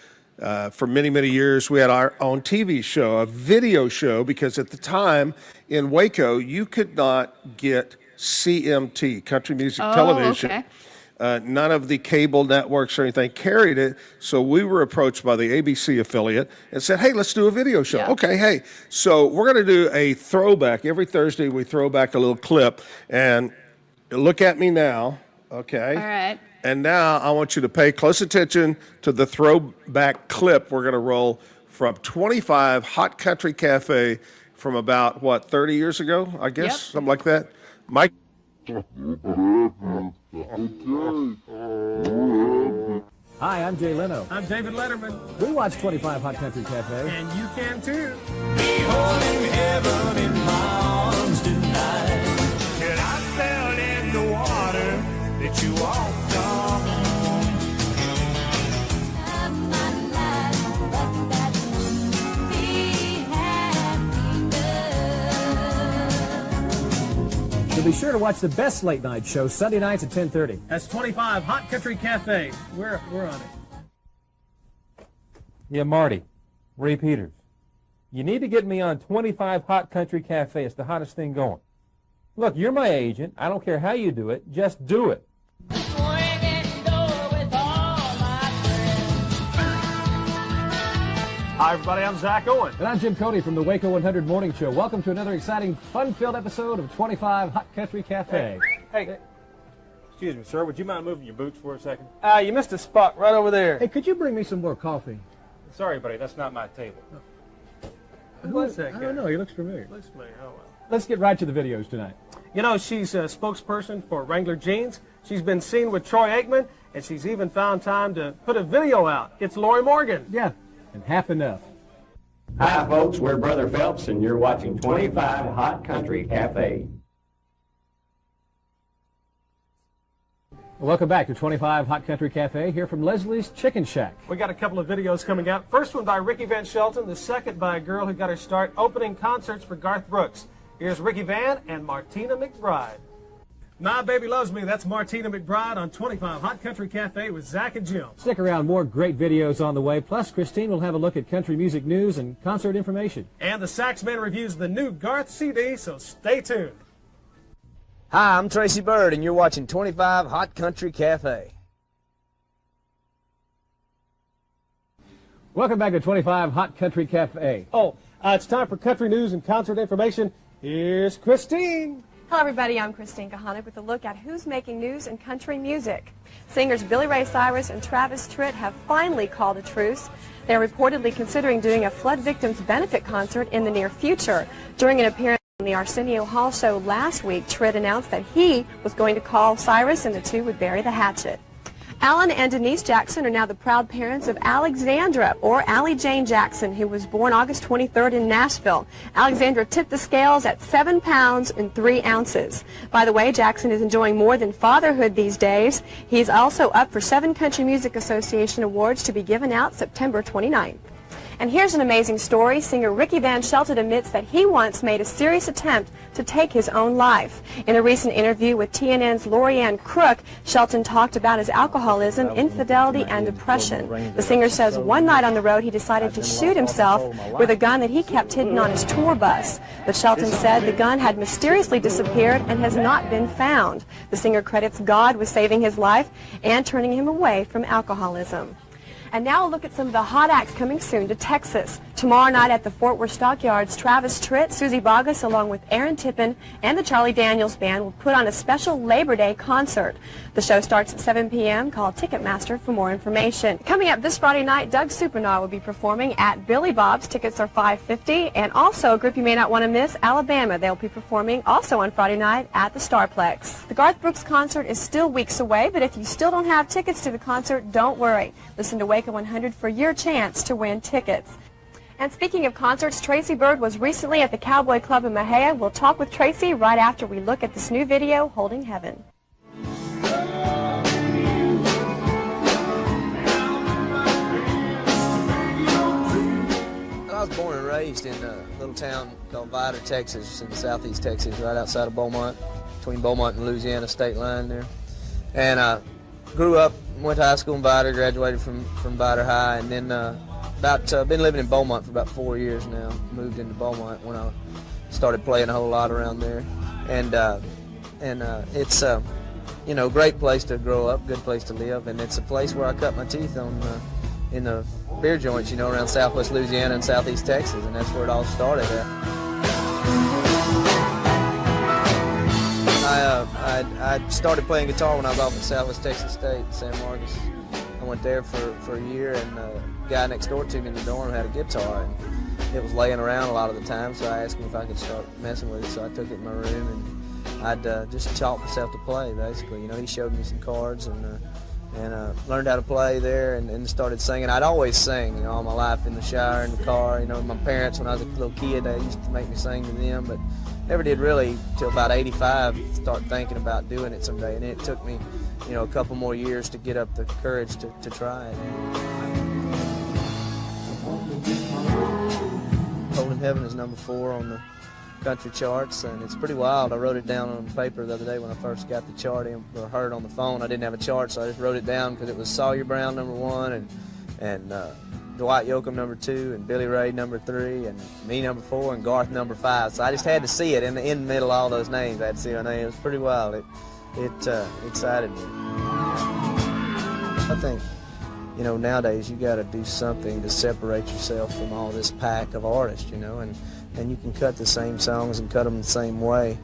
for many, many years, we had our own TV show, a video show, because at the time in Waco, you could not get CMT, country music television. Okay. None of the cable networks or anything carried it, so we were approached by the ABC affiliate and said, hey, let's do a video show. Yeah. Okay, hey, so we're going to do a throwback. Every Thursday, we throw back a little clip, and look at me now, okay? All right. And now I want you to pay close attention to the throwback clip we're going to roll from 25 Hot Country Cafe from about, 30 years ago, I guess? Yep. Something like that. Mike? Hi, I'm Jay Leno. I'm David Letterman. We watch 25 Hot Country Cafe. And you can too. Beholding heaven in my arms tonight. And I fell in the water that you walked on. The So be sure to watch the best late night show Sunday nights at 10:30. That's 25 Hot Country Cafe. We're on it. Yeah, Marty. Ray Peters. You need to get me on 25 Hot Country Cafe. It's the hottest thing going. Look, you're my agent. I don't care how you do it. Just do it. Hi, everybody. I'm Zack Owen. And I'm Jim Cody from the Waco 100 Morning Show. Welcome to another exciting, fun-filled episode of 25 Hot Country Cafe. Hey. Excuse me, sir. Would you mind moving your boots for a second? You missed a spot right over there. Hey, could you bring me some more coffee? Sorry, buddy. That's not my table. Who is that guy? I don't know. He looks familiar. Looks familiar. Oh, well. Let's get right to the videos tonight. You know, she's a spokesperson for Wrangler Jeans. She's been seen with Troy Aikman, and she's even found time to put a video out. It's Lori Morgan. Yeah, and half enough. Hi, folks. We're Brother Phelps, and you're watching 25 Hot Country Cafe. Welcome back to 25 Hot Country Cafe, here from Leslie's Chicken Shack. We got a couple of videos coming out. First one by Ricky Van Shelton, the second by a girl who got her start opening concerts for Garth Brooks. Here's Ricky Van and Martina McBride. My Baby Loves Me, that's Martina McBride on 25 Hot Country Cafe with Zack and Jim. Stick around, more great videos on the way. Plus, Christine will have a look at country music news and concert information. And the Saxman reviews the new Garth CD, so stay tuned. Hi, I'm Tracy Bird, and you're watching 25 Hot Country Cafe. Welcome back to 25 Hot Country Cafe. It's time for country news and concert information. Here's Christine. Hello, everybody. I'm Christine Kahanic with a look at who's making news in country music. Singers Billy Ray Cyrus and Travis Tritt have finally called a truce. They're reportedly considering doing a flood victims benefit concert in the near future. During an appearance on the Arsenio Hall show last week, Tritt announced that he was going to call Cyrus and the two would bury the hatchet. Alan and Denise Jackson are now the proud parents of Alexandra, or Allie Jane Jackson, who was born August 23rd in Nashville. Alexandra tipped the scales at 7 pounds and 3 ounces. By the way, Jackson is enjoying more than fatherhood these days. He's also up for 7 Country Music Association awards to be given out September 29th. And here's an amazing story. Singer Ricky Van Shelton admits that he once made a serious attempt to take his own life. In a recent interview with TNN's Lorianne Crook, Shelton talked about his alcoholism, infidelity, and depression. The singer says one night on the road he decided to shoot himself with a gun that he kept hidden on his tour bus. But Shelton said the gun had mysteriously disappeared and has not been found. The singer credits God with saving his life and turning him away from alcoholism. And now a look at some of the hot acts coming soon to Texas. Tomorrow night at the Fort Worth Stockyards, Travis Tritt, Susie Bogus, along with Aaron Tippin and the Charlie Daniels Band will put on a special Labor Day concert. The show starts at 7 p.m. Call Ticketmaster for more information. Coming up this Friday night, Doug Supernar will be performing at Billy Bob's. Tickets are $5.50. And also, a group you may not want to miss, Alabama. They'll be performing also on Friday night at the Starplex. The Garth Brooks concert is still weeks away, but if you still don't have tickets to the concert, don't worry. Listen to Waco 100 for your chance to win tickets. And speaking of concerts, Tracy Bird was recently at the Cowboy Club in Mejia. We'll talk with Tracy right after we look at this new video, Holding Heaven. I was born and raised in a little town called Vidor, Texas, in southeast Texas, right outside of Beaumont, between Beaumont and Louisiana state line there. And I grew up, went to high school in Vidor, graduated from Vidor High, and then been living in Beaumont for about 4 years now. Moved into Beaumont when I started playing a whole lot around there, and it's you know, great place to grow up, good place to live, and it's a place where I cut my teeth on in the beer joints, you know, around southwest Louisiana and southeast Texas, and that's where it all started at. I started playing guitar when I was off at Southwest Texas State, San Marcos. I went there for a year, and the guy next door to me in the dorm had a guitar, and it was laying around a lot of the time, so I asked him if I could start messing with it, so I took it in my room, and I'd just taught myself to play, basically. You know, he showed me some chords, and learned how to play there, and started singing. I'd always sing, you know, all my life, in the shower, in the car. You know, my parents, when I was a little kid, they used to make me sing to them, but never did really till about 85 start thinking about doing it someday. And it took me, you know, a couple more years to get up the courage to try it. Holding Heaven is number 4 on the country charts, and it's pretty wild. I wrote it down on paper the other day when I first got the chart in, or heard on the phone. I didn't have a chart, so I just wrote it down because it was Sawyer Brown #1 and Dwight Yoakam #2 and Billy Ray #3 and me #4 and Garth #5. So I just had to see it in the middle of all those names. I had to see my name. It was pretty wild. It excited me. I think, nowadays you got to do something to separate yourself from all this pack of artists, and you can cut the same songs and cut them the same way,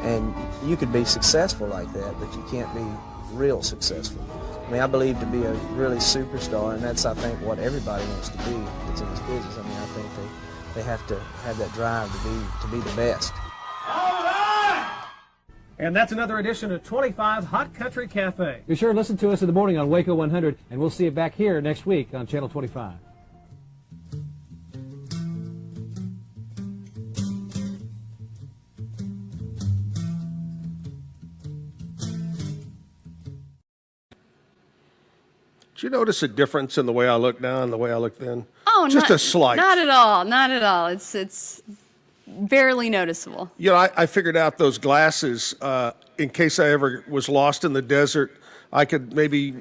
and you could be successful like that, but you can't be real successful. I mean, I believe to be a really superstar, and that's, I think, what everybody wants to be that's in this business. I mean, I think they have to have that drive to be the best. And that's another edition of 25 Hot Country Cafe. Be sure to listen to us in the morning on Waco 100, and we'll see you back here next week on Channel 25. Did you notice a difference in the way I look now and the way I look then? Oh, just a slight. Not at all. Not at all. It's barely noticeable. I figured out those glasses in case I ever was lost in the desert. I could maybe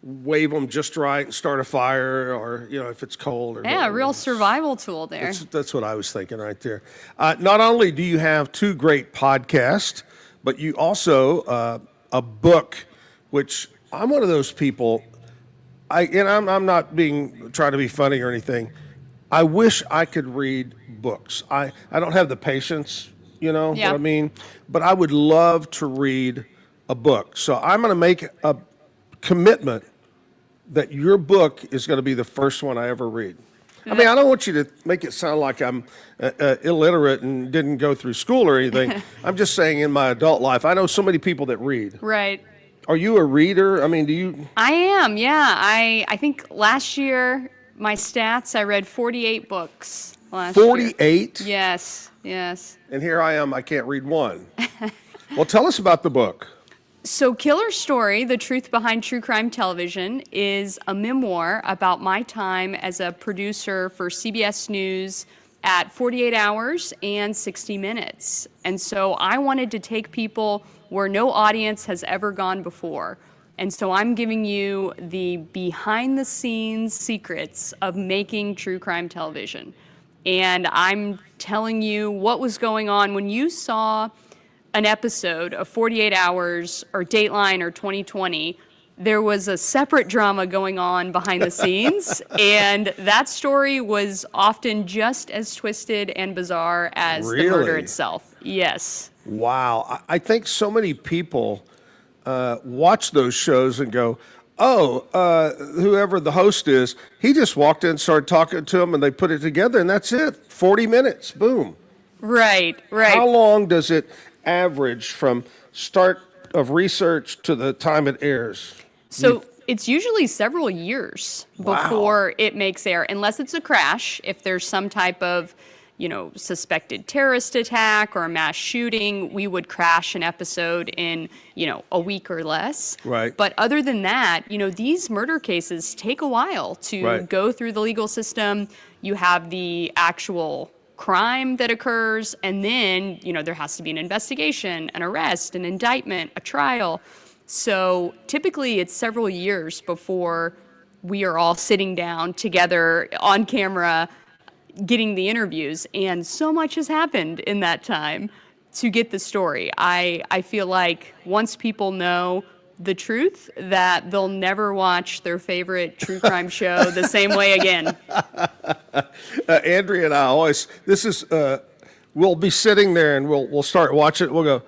wave them just right and start a fire, or if it's cold. Or Yeah, a real survival tool there. That's what I was thinking right there. Not only do you have 2 great podcasts, but you also a book, which I'm one of those people. I'm not trying to be funny or anything. I wish I could read books. I don't have the patience, what I mean? But I would love to read a book. So I'm going to make a commitment that your book is going to be the first one I ever read. I mean, I don't want you to make it sound like I'm illiterate and didn't go through school or anything. I'm just saying in my adult life, I know so many people that read. Right. Are you a reader? I mean, do you? I am, yeah. I think last year, my stats, I read 48 books last 48? year. Yes. And here I am, I can't read one. Well, tell us about the book. So Killer Story, The Truth Behind True Crime Television, is a memoir about my time as a producer for CBS News at 48 Hours and 60 Minutes. And so I wanted to take people where no audience has ever gone before. And so I'm giving you the behind-the-scenes secrets of making true crime television. And I'm telling you what was going on when you saw an episode of 48 Hours or Dateline or 2020. There was a separate drama going on behind the scenes, and that story was often just as twisted and bizarre as the murder itself. Yes. Wow. I think so many people watch those shows and go, whoever the host is, he just walked in, started talking to them, and they put it together, and that's it. 40 minutes, boom. Right. How long does it average from start of research to the time it airs? So it's usually several years before it makes air, unless it's a crash. If there's some type of, suspected terrorist attack or a mass shooting, we would crash an episode in, a week or less. Right. But other than that, these murder cases take a while to go through the legal system. You have the actual crime that occurs, and then, there has to be an investigation, an arrest, an indictment, a trial. So typically it's several years before we are all sitting down together on camera getting the interviews, and so much has happened in that time to get the story. I feel like once people know the truth, that they'll never watch their favorite true crime show the same way again. Andrea and I always, we'll be sitting there and we'll start watching it. We'll go,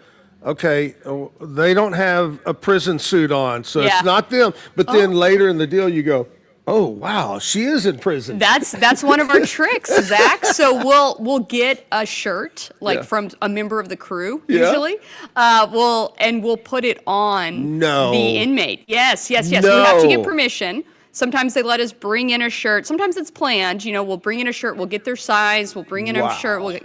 okay, they don't have a prison suit on, so it's not them. But then later in the deal, you go, oh wow, she is in prison. That's one of our tricks, Zach. So we'll get a shirt from a member of the crew usually. We'll put it on the inmate. Yes. No. We have to get permission. Sometimes they let us bring in a shirt. Sometimes it's planned. We'll bring in a shirt. We'll get their size. We'll bring in a shirt. We'll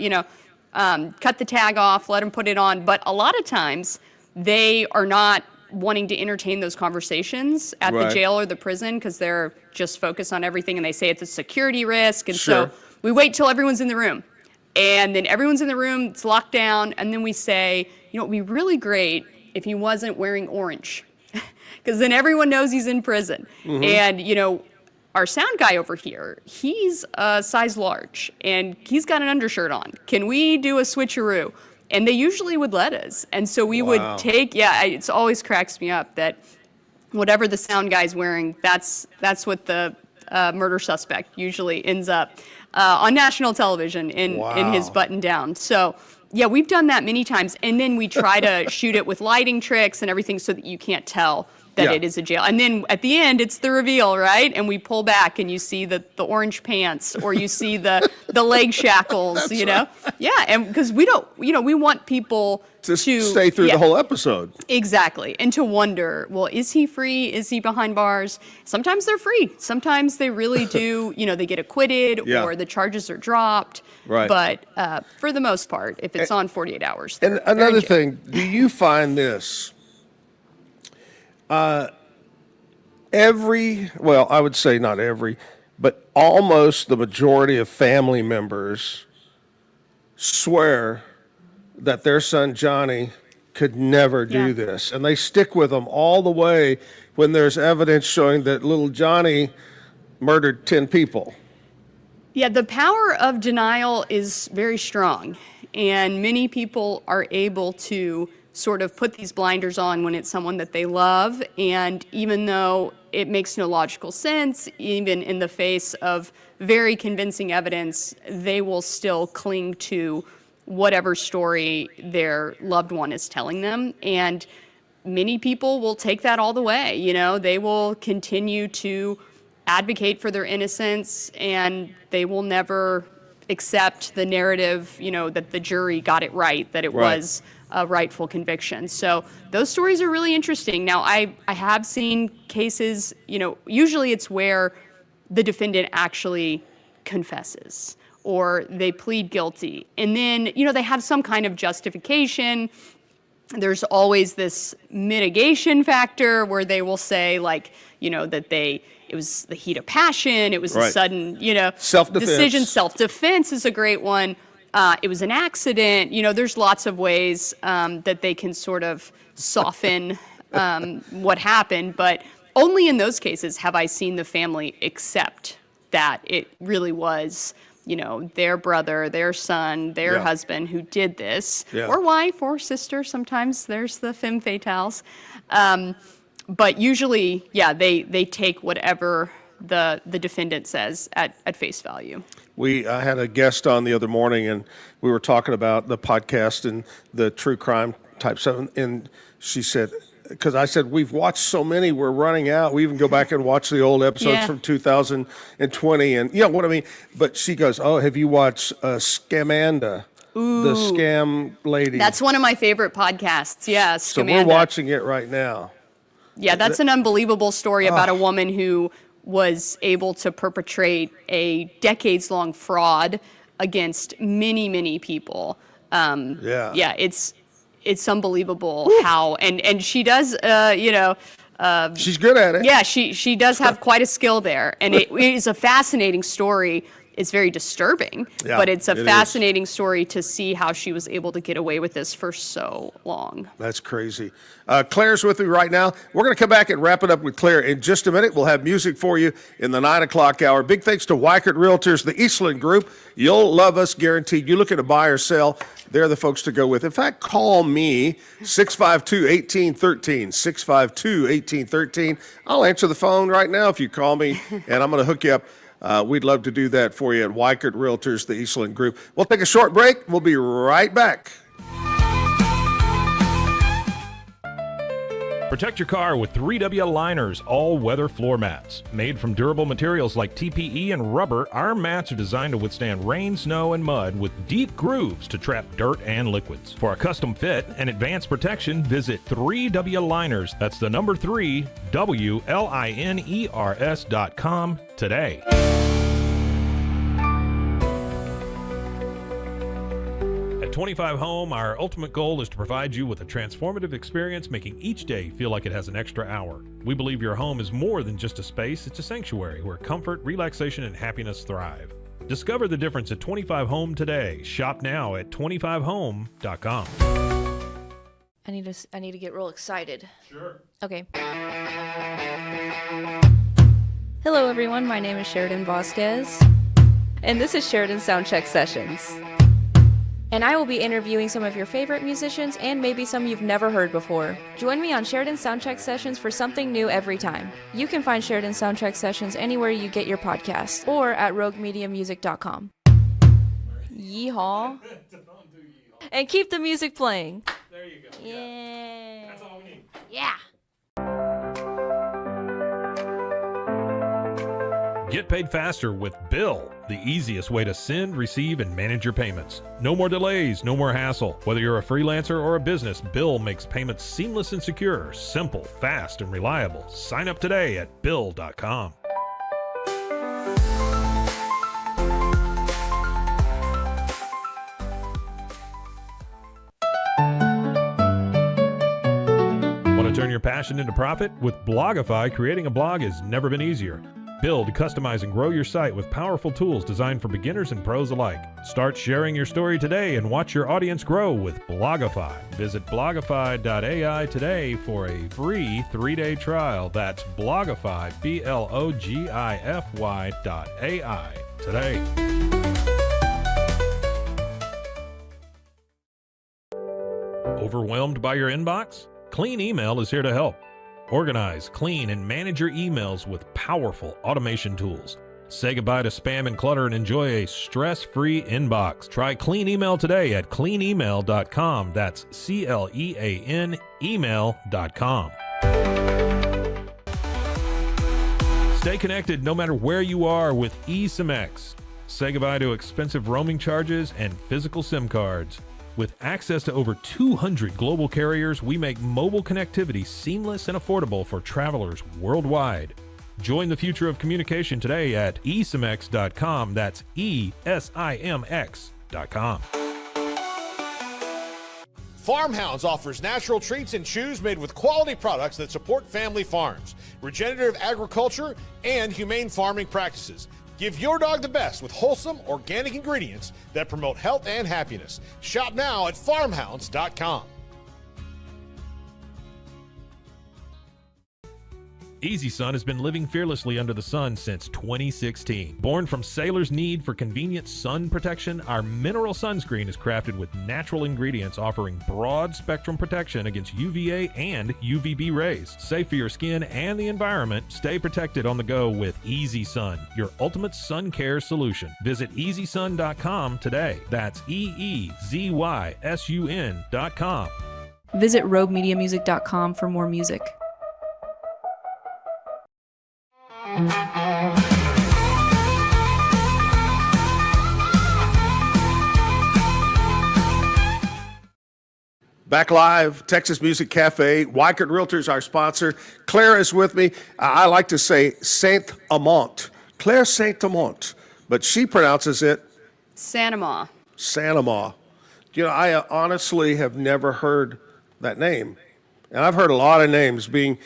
cut the tag off. Let them put it on. But a lot of times they are not wanting to entertain those conversations at the jail or the prison because they're just focused on everything, and they say it's a security risk. And so we wait till everyone's in the room. And then everyone's in the room, it's locked down, and then we say, you know, it'd be really great if he wasn't wearing orange, because then everyone knows he's in prison. Mm-hmm. And, you know, our sound guy over here, he's a size large, and he's got an undershirt on. Can we do a switcheroo? And they usually would let us. And so we would take, it's always cracks me up that whatever the sound guy's wearing, that's what the murder suspect usually ends up on national television in his button down. So, yeah, we've done that many times. And then we try to shoot it with lighting tricks and everything so that you can't tell that it is a jail. And then at the end, it's the reveal, right? And we pull back and you see the orange pants, or you see the leg shackles, you know? Right. Yeah, and because we don't, you know, we want people to stay through the whole episode. Exactly. And to wonder, well, is he free? Is he behind bars? Sometimes they're free. Sometimes they really do, you know, they get acquitted or the charges are dropped. Right. But for the most part, if it's on 48 hours. And another thing, do you find this? I would say not every, but almost the majority of family members swear that their son Johnny could never do this. And they stick with him all the way when there's evidence showing that little Johnny murdered 10 people. Yeah, the power of denial is very strong. And many people are able to sort of put these blinders on when it's someone that they love. And even though it makes no logical sense, even in the face of very convincing evidence, they will still cling to whatever story their loved one is telling them. And many people will take that all the way. You know, they will continue to advocate for their innocence, and they will never accept the narrative, you know, that the jury got it right, that it was a rightful conviction. So those stories are really interesting. Now, I have seen cases, you know, usually it's where the defendant actually confesses or they plead guilty. And then, you know, they have some kind of justification. There's always this mitigation factor where they will say, like, you know, that it was the heat of passion, it was a sudden, you know, decision. Self-defense is a great one. It was an accident. You know, there's lots of ways that they can sort of soften what happened, but only in those cases have I seen the family accept that it really was, you know, their brother, their son, their husband who did this, or wife or sister. Sometimes there's the femme fatales. But usually, they take whatever the defendant says at face value. I had a guest on the other morning, and we were talking about the podcast and the true crime type stuff. And she said, because I said, we've watched so many, we're running out. We even go back and watch the old episodes from 2020. And you know what I mean? But she goes, oh, have you watched Scamanda? Ooh, the scam lady. That's one of my favorite podcasts. Yeah, Scamanda. So we're watching it right now. Yeah, that's an unbelievable story about a woman who was able to perpetrate a decades-long fraud against many, many people. Yeah, it's unbelievable how, and she does, you know. She's good at it. Yeah, she does have quite a skill there, and it is a fascinating story. It's very disturbing, but it's a fascinating story to see how she was able to get away with this for so long. That's crazy. Claire's with me right now. We're going to come back and wrap it up with Claire in just a minute. We'll have music for you in the 9 o'clock hour. Big thanks to Weichert Realtors, the Eastland Group. You'll love us, guaranteed. You're looking to buy or sell, they're the folks to go with. In fact, call me, 652-1813, 652-1813. I'll answer the phone right now if you call me, and I'm going to hook you up. We'd love to do that for you at Weichert Realtors, the Eastland Group. We'll take a short break. We'll be right back. Protect your car with 3W Liners all-weather floor mats. Made from durable materials like TPE and rubber, our mats are designed to withstand rain, snow, and mud with deep grooves to trap dirt and liquids. For a custom fit and advanced protection, visit 3W Liners. That's the number 3, WLINERS.com today. At 25 Home, our ultimate goal is to provide you with a transformative experience, making each day feel like it has an extra hour. We believe your home is more than just a space, it's a sanctuary where comfort, relaxation, and happiness thrive. Discover the difference at 25 Home today. Shop now at 25home.com. I need to get real excited. Sure. Okay. Hello everyone, my name is Sheridan Vasquez, and this is Sheridan Soundcheck Sessions. And I will be interviewing some of your favorite musicians and maybe some you've never heard before. Join me on Sheridan Soundcheck Sessions for something new every time. You can find Sheridan Soundcheck Sessions anywhere you get your podcasts or at roguemediamusic.com. Yeehaw. And keep the music playing. There you go. Yeah. That's all we need. Yeah. Get paid faster with Bill, the easiest way to send, receive, and manage your payments. No more delays, no more hassle. Whether you're a freelancer or a business, Bill makes payments seamless and secure, simple, fast, and reliable. Sign up today at Bill.com. Want to turn your passion into profit? With Blogify, creating a blog has never been easier. Build, customize, and grow your site with powerful tools designed for beginners and pros alike. Start sharing your story today and watch your audience grow with Blogify. Visit blogify.ai today for a free 3-day trial. That's Blogify, Blogify.ai today. Overwhelmed by your inbox? Clean Email is here to help. Organize, clean, and manage your emails with powerful automation tools. Say goodbye to spam and clutter and enjoy a stress-free inbox. Try Clean Email today at cleanemail.com. That's CLEAN email.com. Stay connected no matter where you are with eSIM-X. Say goodbye to expensive roaming charges and physical SIM cards. With access to over 200 global carriers, we make mobile connectivity seamless and affordable for travelers worldwide. Join the future of communication today at esimx.com. That's ESIMX.com. Farmhounds offers natural treats and chews made with quality products that support family farms, regenerative agriculture, and humane farming practices. Give your dog the best with wholesome, organic ingredients that promote health and happiness. Shop now at farmhounds.com. Easy Sun has been living fearlessly under the sun since 2016. Born from sailors' need for convenient sun protection, our mineral sunscreen is crafted with natural ingredients offering broad spectrum protection against UVA and UVB rays. Safe for your skin and the environment, stay protected on the go with Easy Sun, your ultimate sun care solution. Visit EasySun.com today. That's EEZYSUN.com. Visit roguemediamusic.com for more music. Back live, Texas Music Cafe. Weichert Realtors, our sponsor. Claire is with me. I like to say Saint-Amant. Claire Saint-Amant. But she pronounces it Sanama. Sanama. You know, I honestly have never heard that name. And I've heard a lot of names being,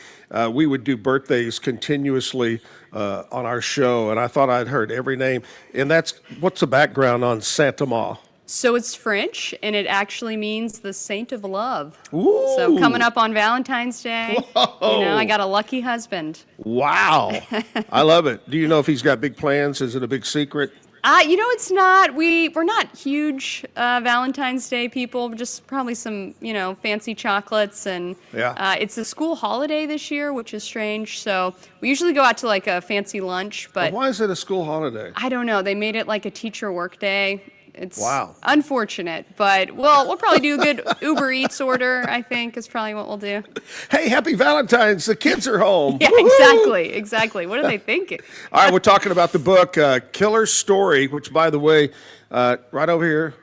we would do birthdays continuously on our show, and I thought I'd heard every name. And what's the background on Saint-Amant? So it's French, and it actually means the saint of love. Ooh. So coming up on Valentine's Day, Whoa. you know, I got a lucky husband. Wow. I love it. Do you know if he's got big plans? Is it a big secret? You know, it's not. We're not huge Valentine's Day people. Just probably some, you know, fancy chocolates, and it's a school holiday this year, which is strange. So we usually go out to like a fancy lunch, but why is it a school holiday? I don't know. They made it like a teacher work day. It's wow. Unfortunate, but we'll probably do a good Uber Eats order, I think, is probably what we'll do. Hey, happy Valentine's. The kids are home. Yeah, exactly. What are they thinking? All right, we're talking about the book, Killer Story, which, by the way, right over here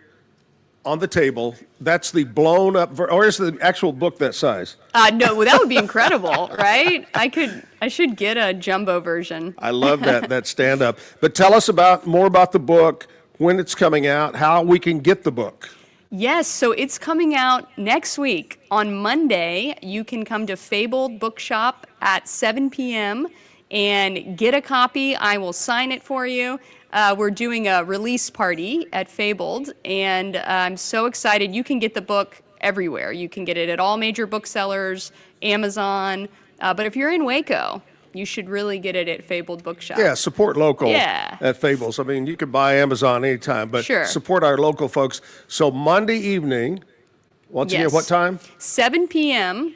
on the table, that's the blown up, or is the actual book that size? No, well, that would be incredible, right? I should get a jumbo version. I love that stand up. But tell us more about the book, when it's coming out, how we can get the book. Yes, so it's coming out next week. On Monday, you can come to Fabled Bookshop at 7 p.m. and get a copy. I will sign it for you. we're doing a release party at Fabled, and I'm so excited. You can get the book everywhere. You can get it at all major booksellers, Amazon, but if you're in Waco, you should really get it at Fabled Bookshop. Yeah, support local Yeah. at Fables. I mean, you can buy Amazon anytime, but Sure. support our local folks. So Monday evening, once again, Yes. what time? 7 p.m.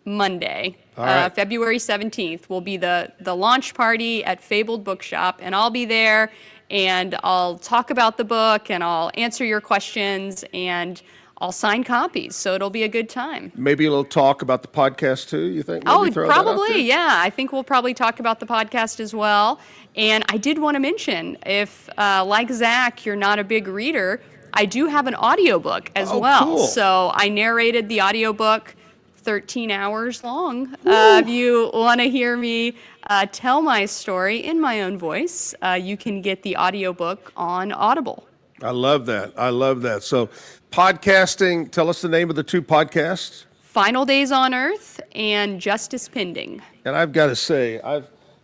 Monday, All right. February 17th, will be the launch party at Fabled Bookshop, and I'll be there, and I'll talk about the book, and I'll answer your questions, and I'll sign copies, so it'll be a good time. Maybe a little talk about the podcast too, you think? Maybe throw that out there? Probably, yeah. I think we'll probably talk about the podcast as well. And I did want to mention, if, like Zach, you're not a big reader, I do have an audiobook as well. Cool. So I narrated the audiobook, 13 hours long. If you want to hear me tell my story in my own voice, you can get the audiobook on Audible. I love that. I love that. So podcasting, tell us the name of the two podcasts. Final Days on Earth and Justice Pending. And I've got to say,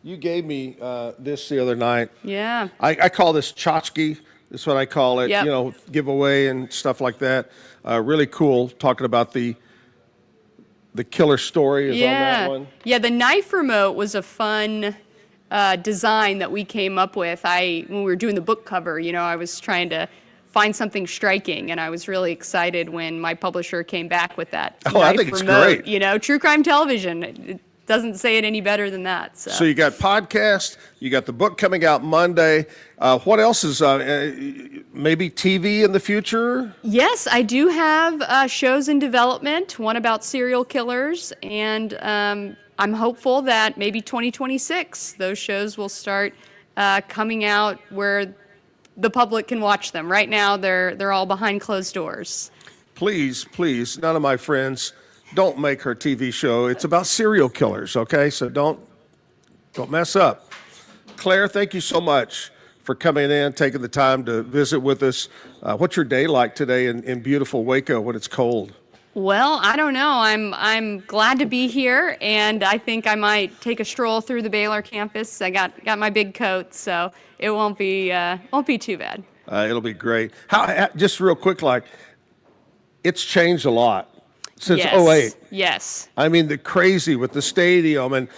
you gave me this the other night. Yeah. I call this tchotchke. That's what I call it. Yep. You know, giveaway and stuff like that. Really cool talking about the killer story is on that one. Yeah, the knife remote was a fun design that we came up with. When we were doing the book cover, I was trying to find something striking, and I was really excited when my publisher came back with that Oh, knife I think it's remote. great. True crime television. It doesn't say it any better than that. So you got podcast, you got the book coming out Monday. What else is maybe TV in the future? Yes, I do have shows in development, one about serial killers, and I'm hopeful that maybe 2026, those shows will start coming out where the public can watch them. Right now, they're all behind closed doors. Please, none of my friends, don't make her TV show. It's about serial killers, okay? So don't mess up. Claire, thank you so much for coming in, taking the time to visit with us. What's your day like today in beautiful Waco when it's cold? Well, I don't know. I'm glad to be here, and I think I might take a stroll through the Baylor campus. I got my big coat, so it won't be too bad. It'll be great. Just real quick, it's changed a lot since Yes. 2008. Yes. I mean, the crazy with the stadium and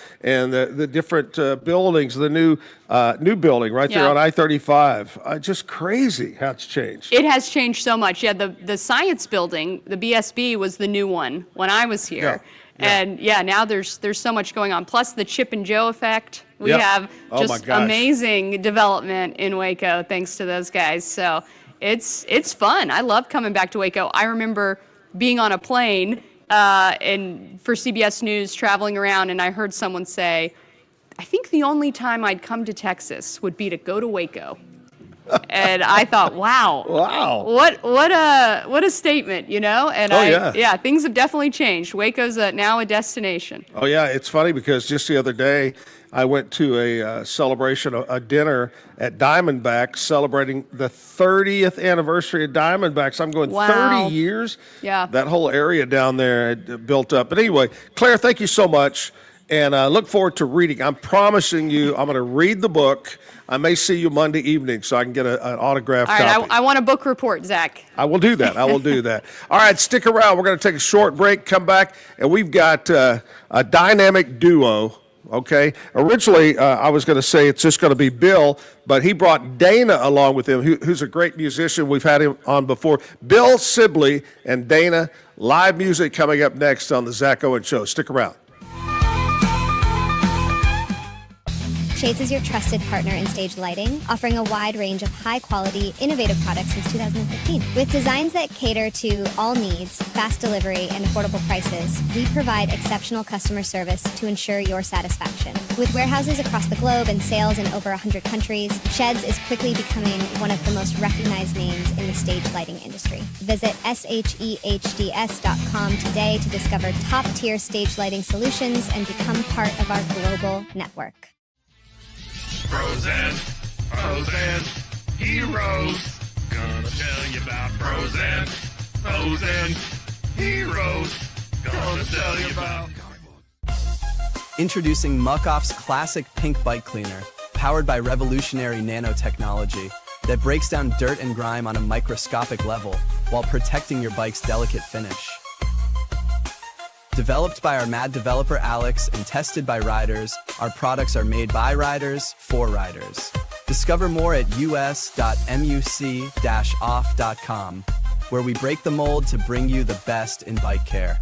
the different buildings, the new building right there Yeah. on I-35. Just crazy how it's changed. It has changed so much. Yeah, the science building, the BSB, was the new one when I was here. And now there's so much going on. Plus the Chip and Joe effect. We Yep. have Oh my just gosh. amazing development in Waco thanks to those guys. So it's fun. I love coming back to Waco. I remember being on a plane and for CBS News traveling around, and I heard someone say, I think the only time I'd come to Texas would be to go to Waco. And I thought, wow, what a statement, And things have definitely changed. Waco's now a destination. Oh, yeah, it's funny because just the other day, I went to a celebration, a dinner at Diamondback celebrating the 30th anniversary of Diamondbacks. I'm going Wow. 30 years. Yeah. That whole area down there had built up. But anyway, Claire, thank you so much. And I look forward to reading. I'm promising you I'm going to read the book. I may see you Monday evening so I can get an autographed All right, copy. I want a book report, Zach. I will do that. All right, stick around. We're going to take a short break, come back, and we've got a dynamic duo, okay? Originally, I was going to say it's just going to be Bill, but he brought Dana along with him, who's a great musician. We've had him on before. Bill Sibley and Dana, live music coming up next on the Zack Owen Show. Stick around. Shades is your trusted partner in stage lighting, offering a wide range of high-quality, innovative products since 2015. With designs that cater to all needs, fast delivery, and affordable prices, we provide exceptional customer service to ensure your satisfaction. With warehouses across the globe and sales in over 100 countries, Sheds is quickly becoming one of the most recognized names in the stage lighting industry. Visit shehds.com today to discover top-tier stage lighting solutions and become part of our global network. Pros and heroes. Gonna tell you about pros and heroes. Gonna tell you about. Introducing Muck Off's classic pink bike cleaner, powered by revolutionary nanotechnology that breaks down dirt and grime on a microscopic level while protecting your bike's delicate finish. Developed by our mad developer Alex and tested by riders, our products are made by riders for riders. Discover more at us.muc-off.com, where we break the mold to bring you the best in bike care.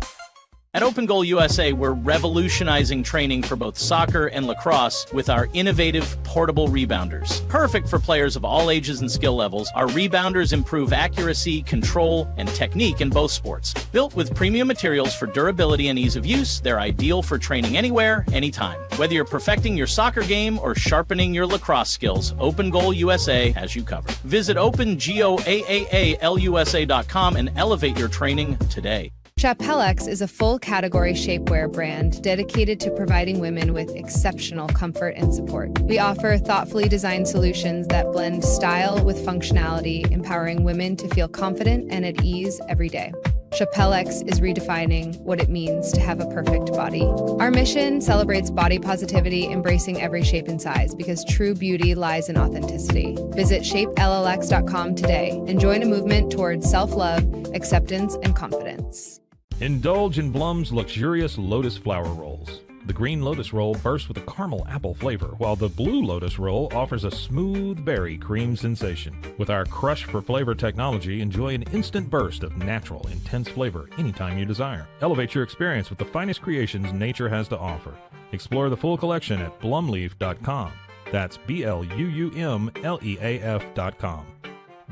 At Open Goal USA, we're revolutionizing training for both soccer and lacrosse with our innovative portable rebounders. Perfect for players of all ages and skill levels, our rebounders improve accuracy, control, and technique in both sports. Built with premium materials for durability and ease of use, they're ideal for training anywhere, anytime. Whether you're perfecting your soccer game or sharpening your lacrosse skills, Open Goal USA has you covered. Visit OpenGoAAALUSA.com and elevate your training today. Chapellex is a full category shapewear brand dedicated to providing women with exceptional comfort and support. We offer thoughtfully designed solutions that blend style with functionality, empowering women to feel confident and at ease every day. Chapellex is redefining what it means to have a perfect body. Our mission celebrates body positivity, embracing every shape and size, because true beauty lies in authenticity. Visit shapellx.com today and join a movement towards self-love, acceptance, and confidence. Indulge in Blum's luxurious Lotus flower rolls. The green Lotus roll bursts with a caramel apple flavor, while the blue Lotus roll offers a smooth berry cream sensation. With our Crush for Flavor technology, enjoy an instant burst of natural, intense flavor anytime you desire. Elevate your experience with the finest creations nature has to offer. Explore the full collection at blumleaf.com. That's BLUUMLEAF.com.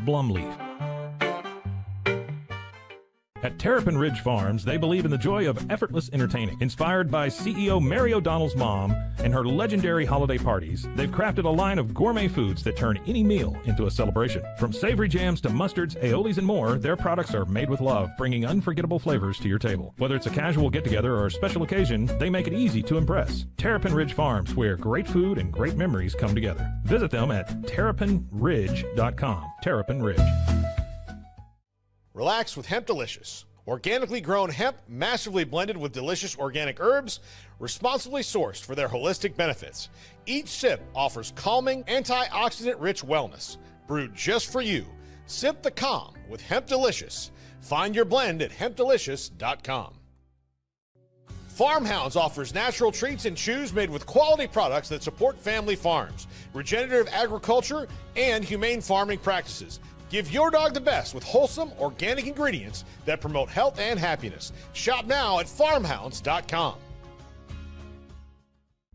Blumleaf. At Terrapin Ridge Farms, they believe in the joy of effortless entertaining. Inspired by CEO Mary O'Donnell's mom and her legendary holiday parties, they've crafted a line of gourmet foods that turn any meal into a celebration. From savory jams to mustards, aiolis, and more, their products are made with love, bringing unforgettable flavors to your table. Whether it's a casual get-together or a special occasion, they make it easy to impress. Terrapin Ridge Farms, where great food and great memories come together. Visit them at terrapinridge.com. Terrapin Ridge. Relax with Hemp Delicious. Organically grown hemp, massively blended with delicious organic herbs, responsibly sourced for their holistic benefits. Each sip offers calming, antioxidant-rich wellness. Brewed just for you. Sip the calm with Hemp Delicious. Find your blend at hempdelicious.com. Farmhounds offers natural treats and chews made with quality products that support family farms, regenerative agriculture, and humane farming practices. Give your dog the best with wholesome, organic ingredients that promote health and happiness. Shop now at farmhounds.com.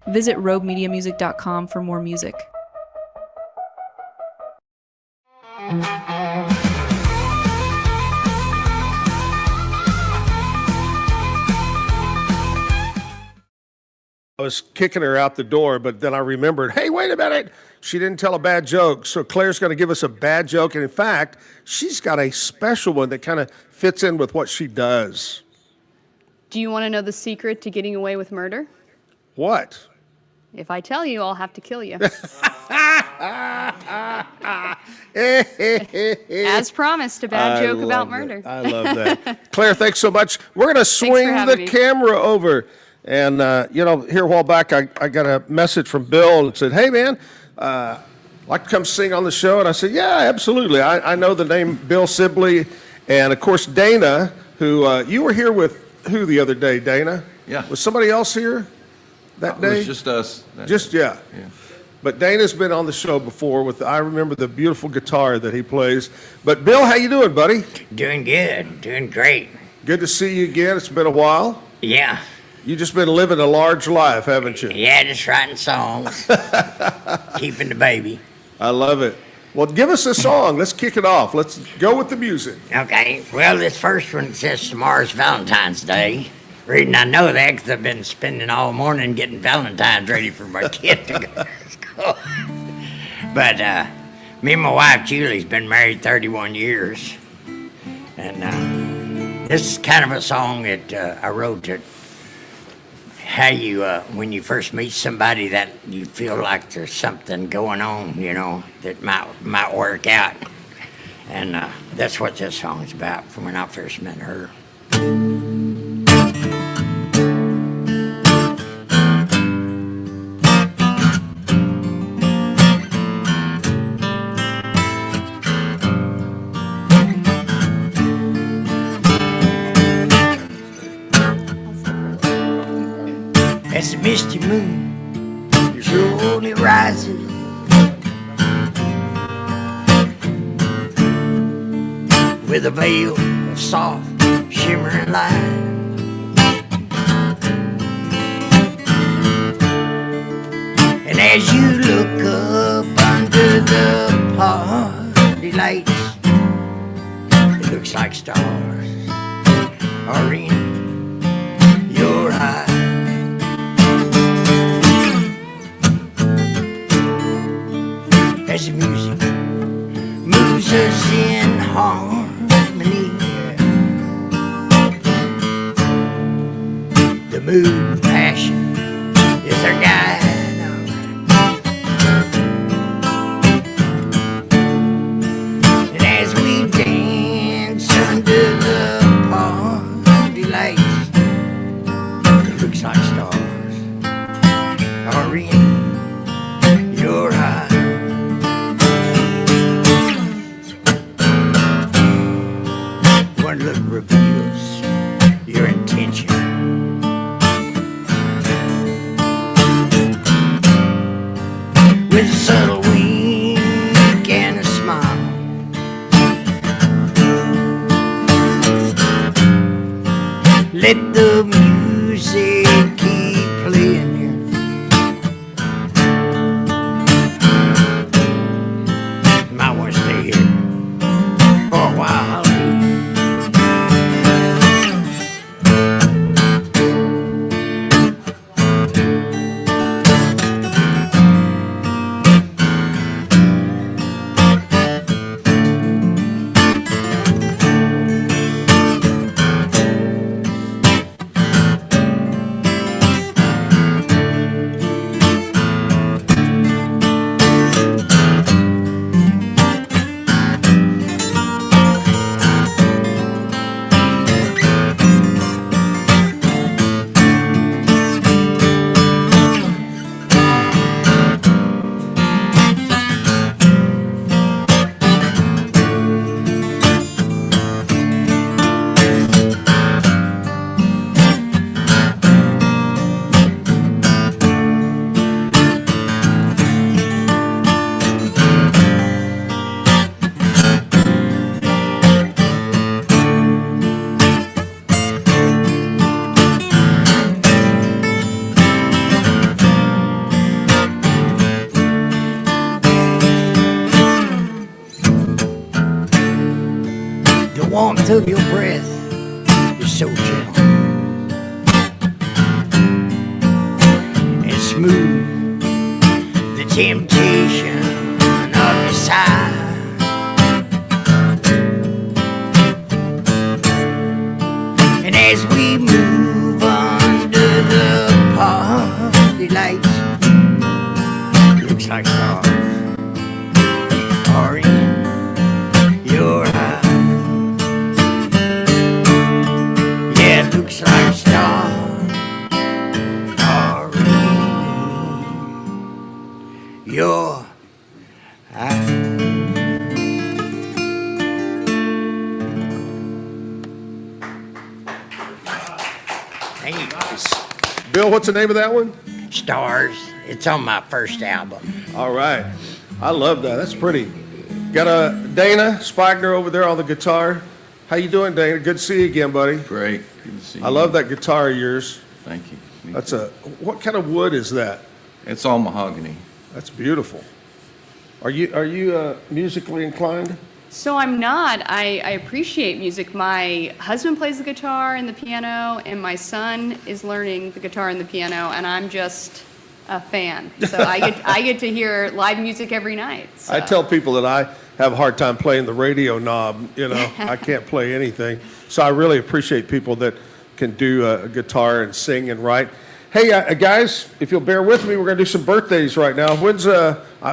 Visit roguemediamusic.com for more music. I was kicking her out the door, but then I remembered, hey, wait a minute. She didn't tell a bad joke. So Claire's going to give us a bad joke. And in fact, she's got a special one that kind of fits in with what she does. Do you want to know the secret to getting away with murder? What? If I tell you, I'll have to kill you. As promised, a bad joke about murder. I love that. Claire, thanks so much. We're going to swing the camera over. And, here a while back, I got a message from Bill that said, hey, man, like to come sing on the show? And I said, yeah, absolutely. I know the name Bill Sibley. And, of course, Dana, who you were here with who the other day, Dana? Yeah. Was somebody else here that day? It was just us. Yeah. But Dana's been on the show before I remember the beautiful guitar that he plays. But, Bill, how you doing, buddy? Doing good. Doing great. Good to see you again. It's been a while. Yeah. You've just been living a large life, haven't you? Yeah, just writing songs, keeping the baby. I love it. Well, give us a song. Let's kick it off. Let's go with the music. Okay. Well, this first one says tomorrow's Valentine's Day. Reason I know that because I've been spending all morning getting Valentine's ready for my kid to go to school. But me and my wife, Julie's been married 31 years. And this is kind of a song that I wrote to how you, when you first meet somebody that you feel like there's something going on, that might work out. And that's what this song's about from when I first met her. misty moon slowly rises. With a veil of soft, shimmering light. And as you look up under the party lights, it looks like stars are in your eyes. As the music moves us in harmony, the mood of passion is our guide. And as we dance under the party lights, it looks like stars are in your eyes. One look reveals your intention. With a subtle wink and a smile, let the music keep playing here. Might want to stay here for a while. The warmth of your breath is so gentle and smooth. The temptation of your side. And as we move under the party lights, looks like stars are in your eyes. Yeah, it looks like stars are in your eyes. Thanks. Bill, what's the name of that one? Stars. It's on my first album. All right. I love that. That's pretty. Got a Dana Spigner over there on the guitar. How you doing, Dana? Good to see you again, buddy. Great. Good to see you. I love that guitar of yours. Thank you. Me That's too. what kind of wood is that? It's all mahogany. That's beautiful. Are you musically inclined? So I'm not. I appreciate music. My husband plays the guitar and the piano, and my son is learning the guitar and the piano, and I'm just a fan. So I get to hear live music every night. So. I tell people that I have a hard time playing the radio knob. You know, I can't play anything. So I really appreciate people that can do a guitar and sing and write. Hey, guys, if you'll bear with me, we're going to do some birthdays right now. When's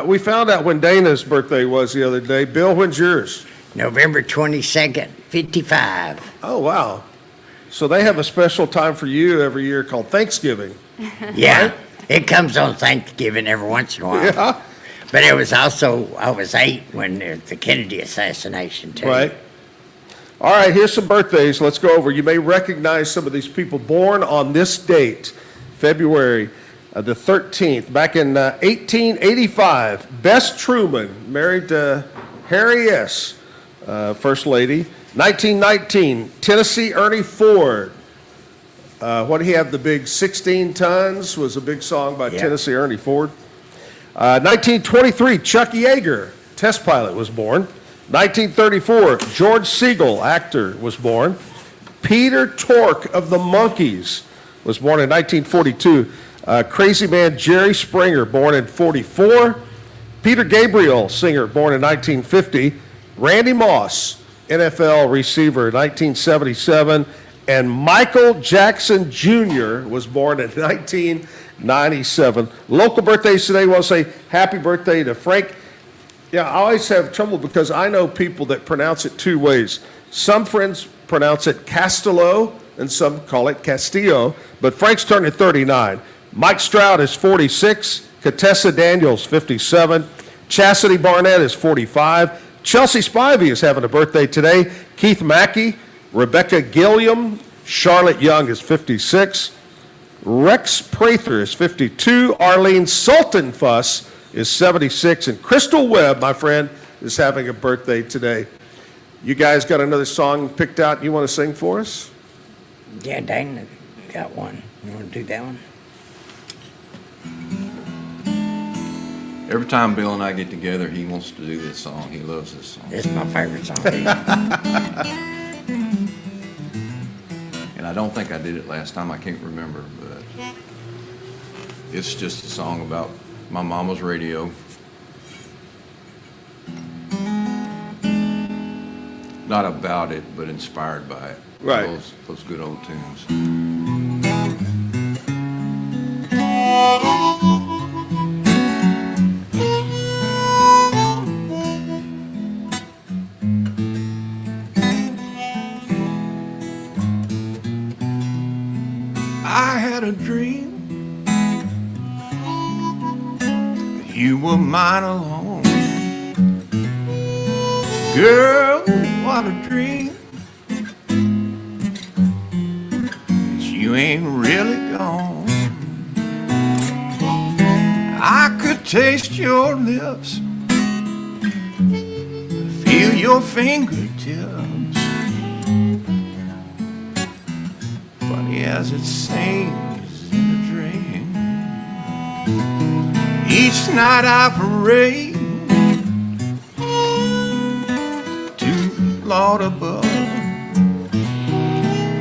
we found out when Dana's birthday was the other day. Bill, when's yours? November 22nd, 55. Oh, wow. So they have a special time for you every year called Thanksgiving. Yeah, right? It comes on Thanksgiving every once in a while. Yeah. But it was also, I was 8 when the Kennedy assassination, too. Right. All right, here's some birthdays. Let's go over. You may recognize some of these people born on this date, February the 13th. Back in 1885, Bess Truman married Harry S., First Lady. 1919, Tennessee Ernie Ford. What did he have? The big 16 tons was a big song by Tennessee Ernie Ford. 1923, Chuck Yeager, test pilot, was born. 1934, George Siegel, actor, was born. Peter Tork of the Monkees was born in 1942. Crazy man Jerry Springer, born in 44. Peter Gabriel, singer, born in 1950. Randy Moss, NFL receiver, 1977. And Michael Jackson Jr. was born in 1997. Local birthdays today, I want to say happy birthday to Frank. Yeah, I always have trouble because I know people that pronounce it two ways. Some friends pronounce it Castello, and some call it Castillo, but Frank's turning 39. Mike Stroud is 46. Contessa Daniels, 57. Chastity Barnett is 45. Chelsea Spivey is having a birthday today. Keith Mackey, Rebecca Gilliam, Charlotte Young is 56. Rex Prather is 52. Arlene Sultan Fuss is 76. And Crystal Webb, my friend, is having a birthday today. You guys got another song picked out you want to sing for us? Yeah, Dana got one. You want to do that one? Every time Bill and I get together, he wants to do this song. He loves this song. It's my favorite song. And I don't think I did it last time. I can't remember, but it's just a song about my mama's radio. Not about it, but inspired by it. Right. Those good old tunes. I had a dream you were mine alone. Girl, what a dream. You ain't really gone. I could taste your lips, feel your fingertips. Funny as it seems in a dream. Each night I parade to Lord above.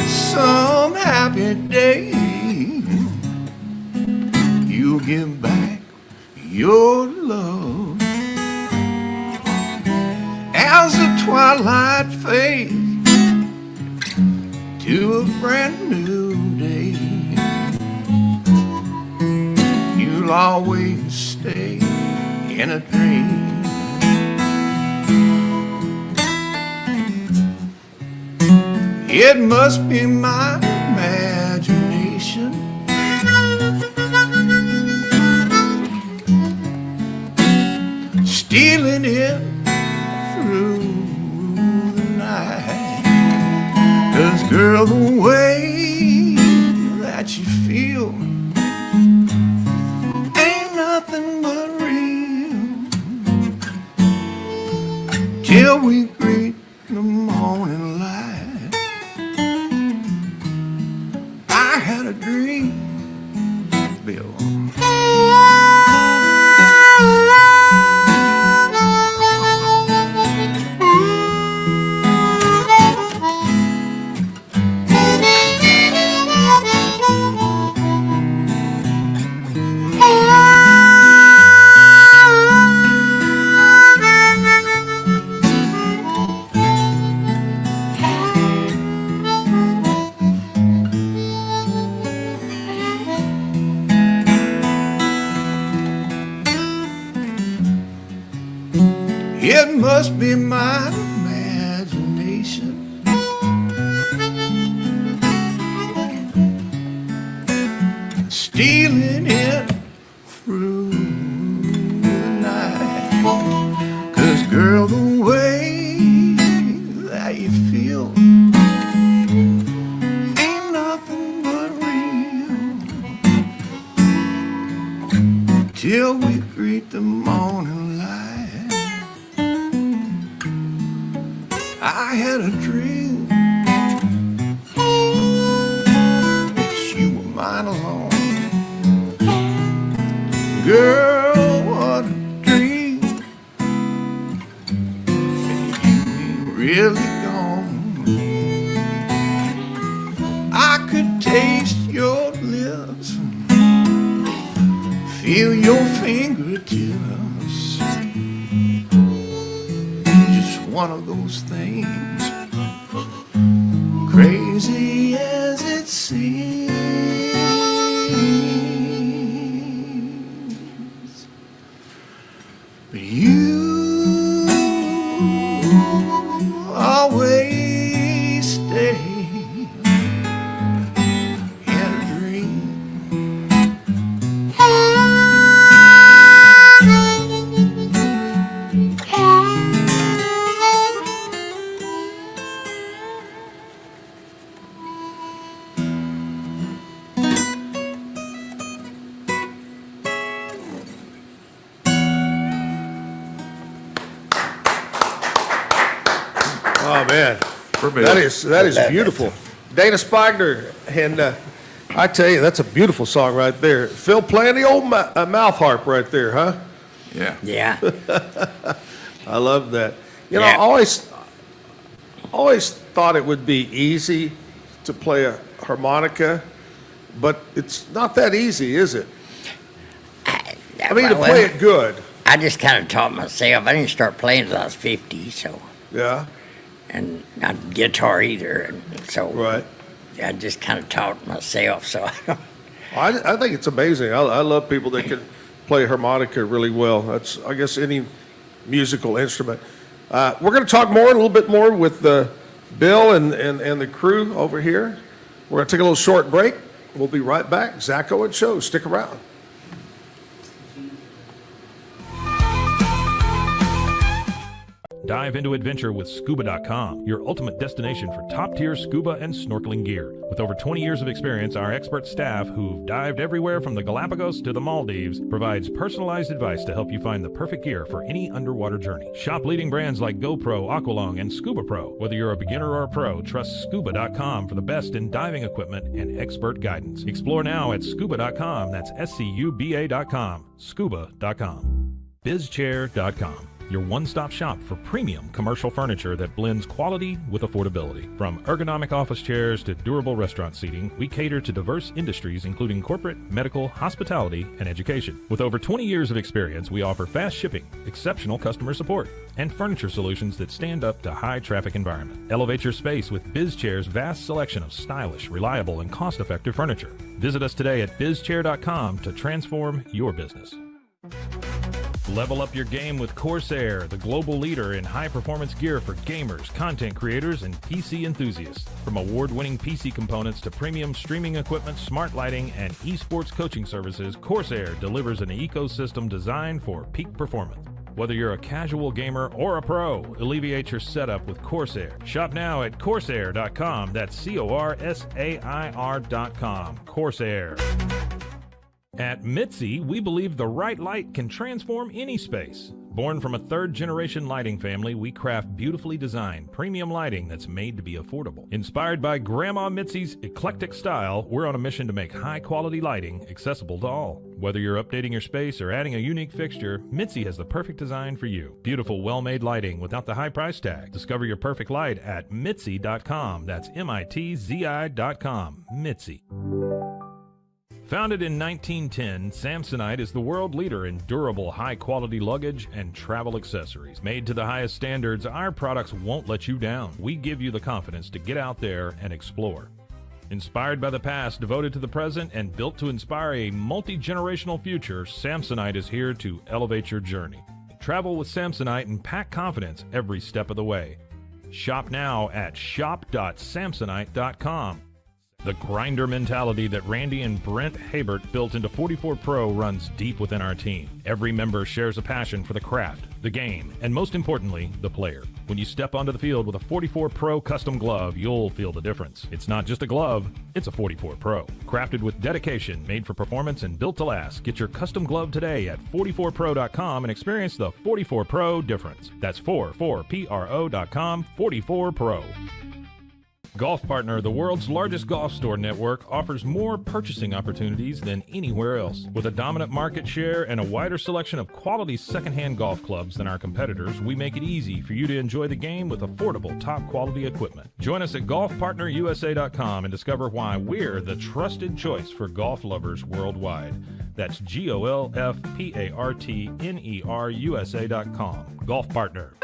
Some happy day you'll give back your love. As the twilight fades to a brand new day, you'll always stay in a dream. It must be my imagination, stealing in through the night. 'Cause girl, the way that you feel ain't nothing but real till we greet the morning light. I had a dream, Bill. It must be my imagination, stealing it through the night. 'Cause girl, the way that you feel ain't nothing but real feel your fingertips. Just one of those things, crazy as it seems. But you always stay in a dream. Oh man, that is beautiful. Dana Spigner, and I tell you, that's a beautiful song right there. Phil playing the old mouth harp right there, huh? Yeah. Yeah. I love that. You know, Yeah. I always thought it would be easy to play a harmonica, but it's not that easy, is it? I mean, to play it good. I just kind of taught myself. I didn't start playing until I was 50, so. Yeah. And not guitar either, and so. Right. I just kind of taught myself, so I don't. I think it's amazing. I love people that can play harmonica really well. That's, I guess, any musical instrument. We're going to talk more, a little bit more with Bill and the crew over here. We're going to take a little short break. We'll be right back. Zack Owen Show. Stick around. Dive into adventure with Scuba.com, your ultimate destination for top-tier scuba and snorkeling gear. With over 20 years of experience, our expert staff, who've dived everywhere from the Galapagos to the Maldives, provides personalized advice to help you find the perfect gear for any underwater journey. Shop leading brands like GoPro, Aqualung, and Scuba Pro. Whether you're a beginner or a pro, trust Scuba.com for the best in diving equipment and expert guidance. Explore now at Scuba.com. That's SCUBA.com. Scuba.com. BizChair.com. Your one-stop shop for premium commercial furniture that blends quality with affordability. From ergonomic office chairs to durable restaurant seating, we cater to diverse industries including corporate, medical, hospitality, and education. With over 20 years of experience, we offer fast shipping, exceptional customer support, and furniture solutions that stand up to high-traffic environment. Elevate your space with BizChair's vast selection of stylish, reliable, and cost-effective furniture. Visit us today at BizChair.com to transform your business. Level up your game with Corsair, the global leader in high-performance gear for gamers, content creators, and PC enthusiasts. From award-winning PC components to premium streaming equipment, smart lighting, and esports coaching services, Corsair delivers an ecosystem designed for peak performance. Whether you're a casual gamer or a pro, alleviate your setup with Corsair. Shop now at Corsair.com. That's Corsair.com. Corsair. At Mitzi, we believe the right light can transform any space. Born from a third-generation lighting family, we craft beautifully designed, premium lighting that's made to be affordable. Inspired by Grandma Mitzi's eclectic style, we're on a mission to make high-quality lighting accessible to all. Whether you're updating your space or adding a unique fixture, Mitzi has the perfect design for you. Beautiful, well-made lighting without the high price tag. Discover your perfect light at Mitzi.com. That's MITZI.com. Mitzi. Founded in 1910, Samsonite is the world leader in durable, high-quality luggage and travel accessories. Made to the highest standards, our products won't let you down. We give you the confidence to get out there and explore. Inspired by the past, devoted to the present, and built to inspire a multi-generational future, Samsonite is here to elevate your journey. Travel with Samsonite and pack confidence every step of the way. Shop now at shop.samsonite.com. The grinder mentality that Randy and Brent Habert built into 44 Pro runs deep within our team. Every member shares a passion for the craft, the game, and most importantly, the player. When you step onto the field with a 44 Pro custom glove, you'll feel the difference. It's not just a glove, it's a 44 Pro. Crafted with dedication, made for performance, and built to last. Get your custom glove today at 44pro.com and experience the 44 Pro difference. That's 44pro.com, 44 Pro. Golf Partner, the world's largest golf store network, offers more purchasing opportunities than anywhere else. With a dominant market share and a wider selection of quality secondhand golf clubs than our competitors, we make it easy for you to enjoy the game with affordable, top-quality equipment. Join us at golfpartnerusa.com and discover why we're the trusted choice for golf lovers worldwide. That's GOLFPARTNERUSA.com. Golf Partner.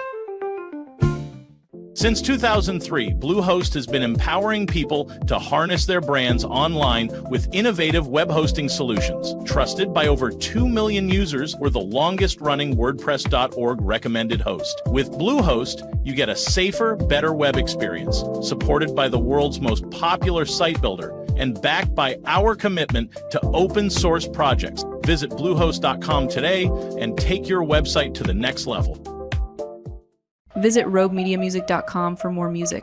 Since 2003, Bluehost has been empowering people to harness their brands online with innovative web hosting solutions. Trusted by over 2 million users, we're the longest-running WordPress.org recommended host. With Bluehost, you get a safer, better web experience, supported by the world's most popular site builder, and backed by our commitment to open-source projects. Visit Bluehost.com today and take your website to the next level. Visit roguemediamusic.com for more music.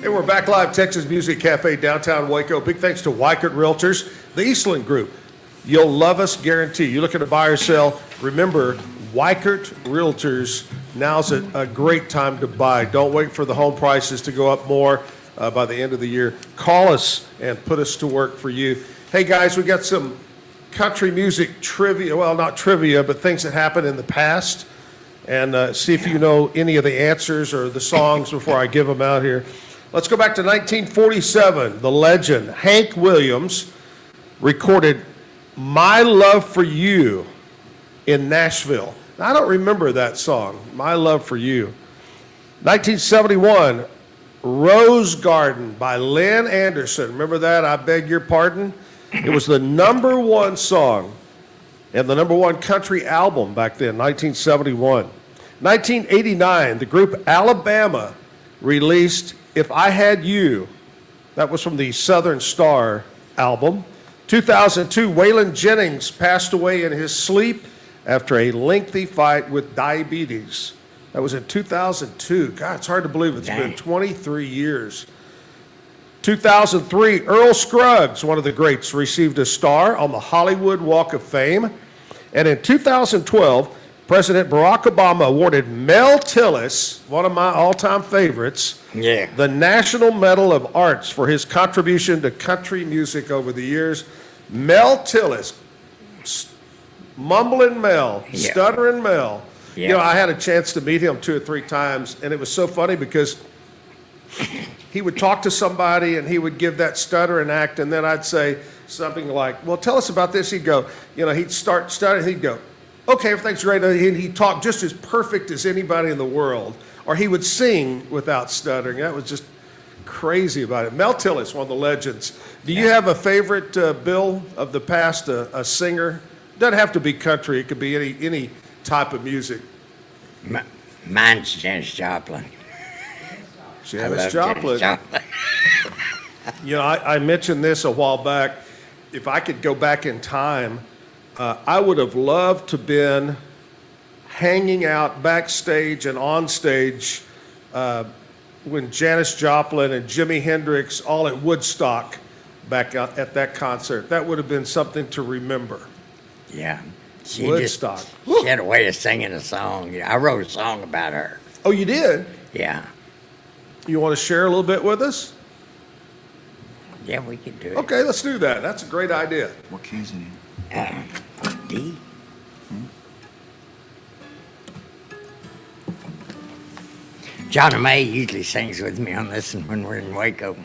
And we're back live, Texas Music Cafe, downtown Waco. Big thanks to Weichert Realtors, the Eastland Group. You'll love us, guarantee. You're looking to buy or sell. Remember, Weichert Realtors, now's a great time to buy. Don't wait for the home prices to go up more. By the end of the year. Call us and put us to work for you. Hey guys, we got some country music trivia, well, not trivia, but things that happened in the past, and see if you know any of the answers or the songs before I give them out here. Let's go back to 1947. The legend Hank Williams recorded My Love for You in Nashville. Now, I don't remember that song, My Love for You. 1971, Rose Garden by Lynn Anderson. Remember that? I beg your pardon. It was the #1 song and the #1 country album back then, 1971. 1989, the group Alabama released If I Had You. That was from the Southern Star album. 2002, Waylon Jennings passed away in his sleep after a lengthy fight with diabetes. That was in 2002. God, it's hard to believe it's been 23 years. 2003, Earl Scruggs, one of the greats, received a star on the Hollywood Walk of Fame. And in 2012, President Barack Obama awarded Mel Tillis, one of my all-time favorites, the National Medal of Arts for his contribution to country music over the years. Mel Tillis, mumbling Mel, stuttering Mel. You know, I had a chance to meet him 2 or 3 times, and it was so funny because he would talk to somebody and he would give that stuttering act, and then I'd say something like, well, tell us about this. He'd go, you know, he'd start stuttering, he'd go, okay, everything's great. And he'd talk just as perfect as anybody in the world. Or he would sing without stuttering. That was just crazy about it. Mel Tillis, one of the legends. Do you have a favorite, Bill, of the past, a singer? Doesn't have to be country. It could be any type of music. Mine's Janis Joplin. Janis Joplin. You know, I mentioned this a while back. If I could go back in time, I would have loved to been hanging out backstage and on stage when Janis Joplin and Jimi Hendrix all at Woodstock back at that concert. That would have been something to remember. Yeah. Woodstock. She had a way of singing a song. I wrote a song about her. Oh, you did? Yeah. You want to share a little bit with us? Yeah, we could do it. Okay, let's do that. That's a great idea. What key's it in? D. John May usually sings with me on this one when we're in Waco.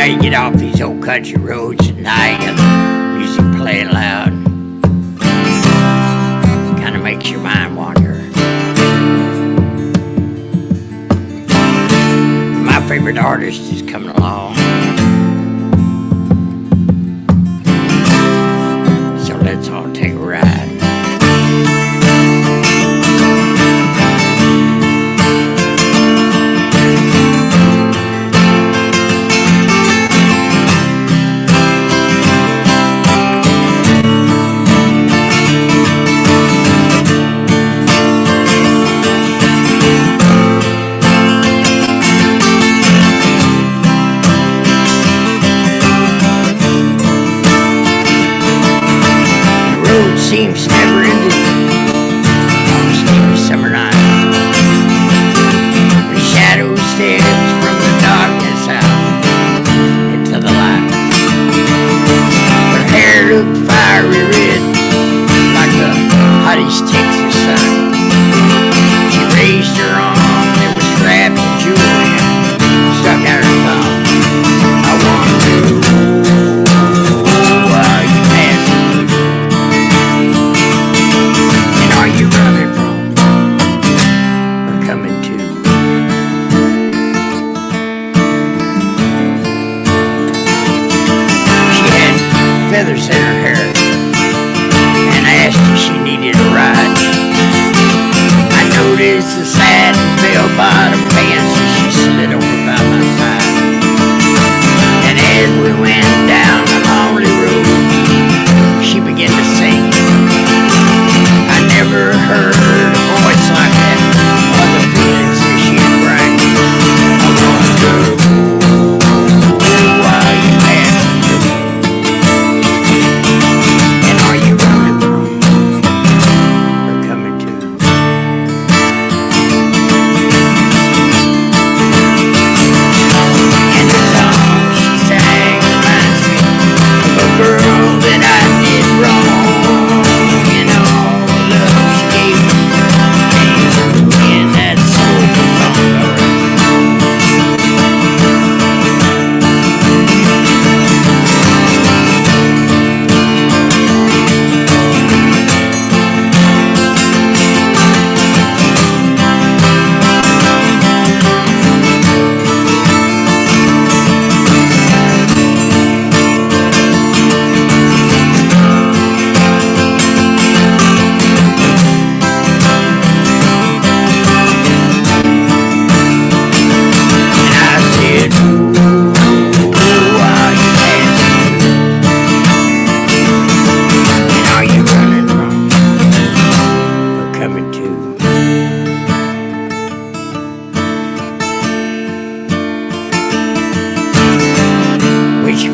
You get off these old country roads at night and the music playing loud. Kind of makes your mind wander. My favorite artist is coming along. So let's all take a ride.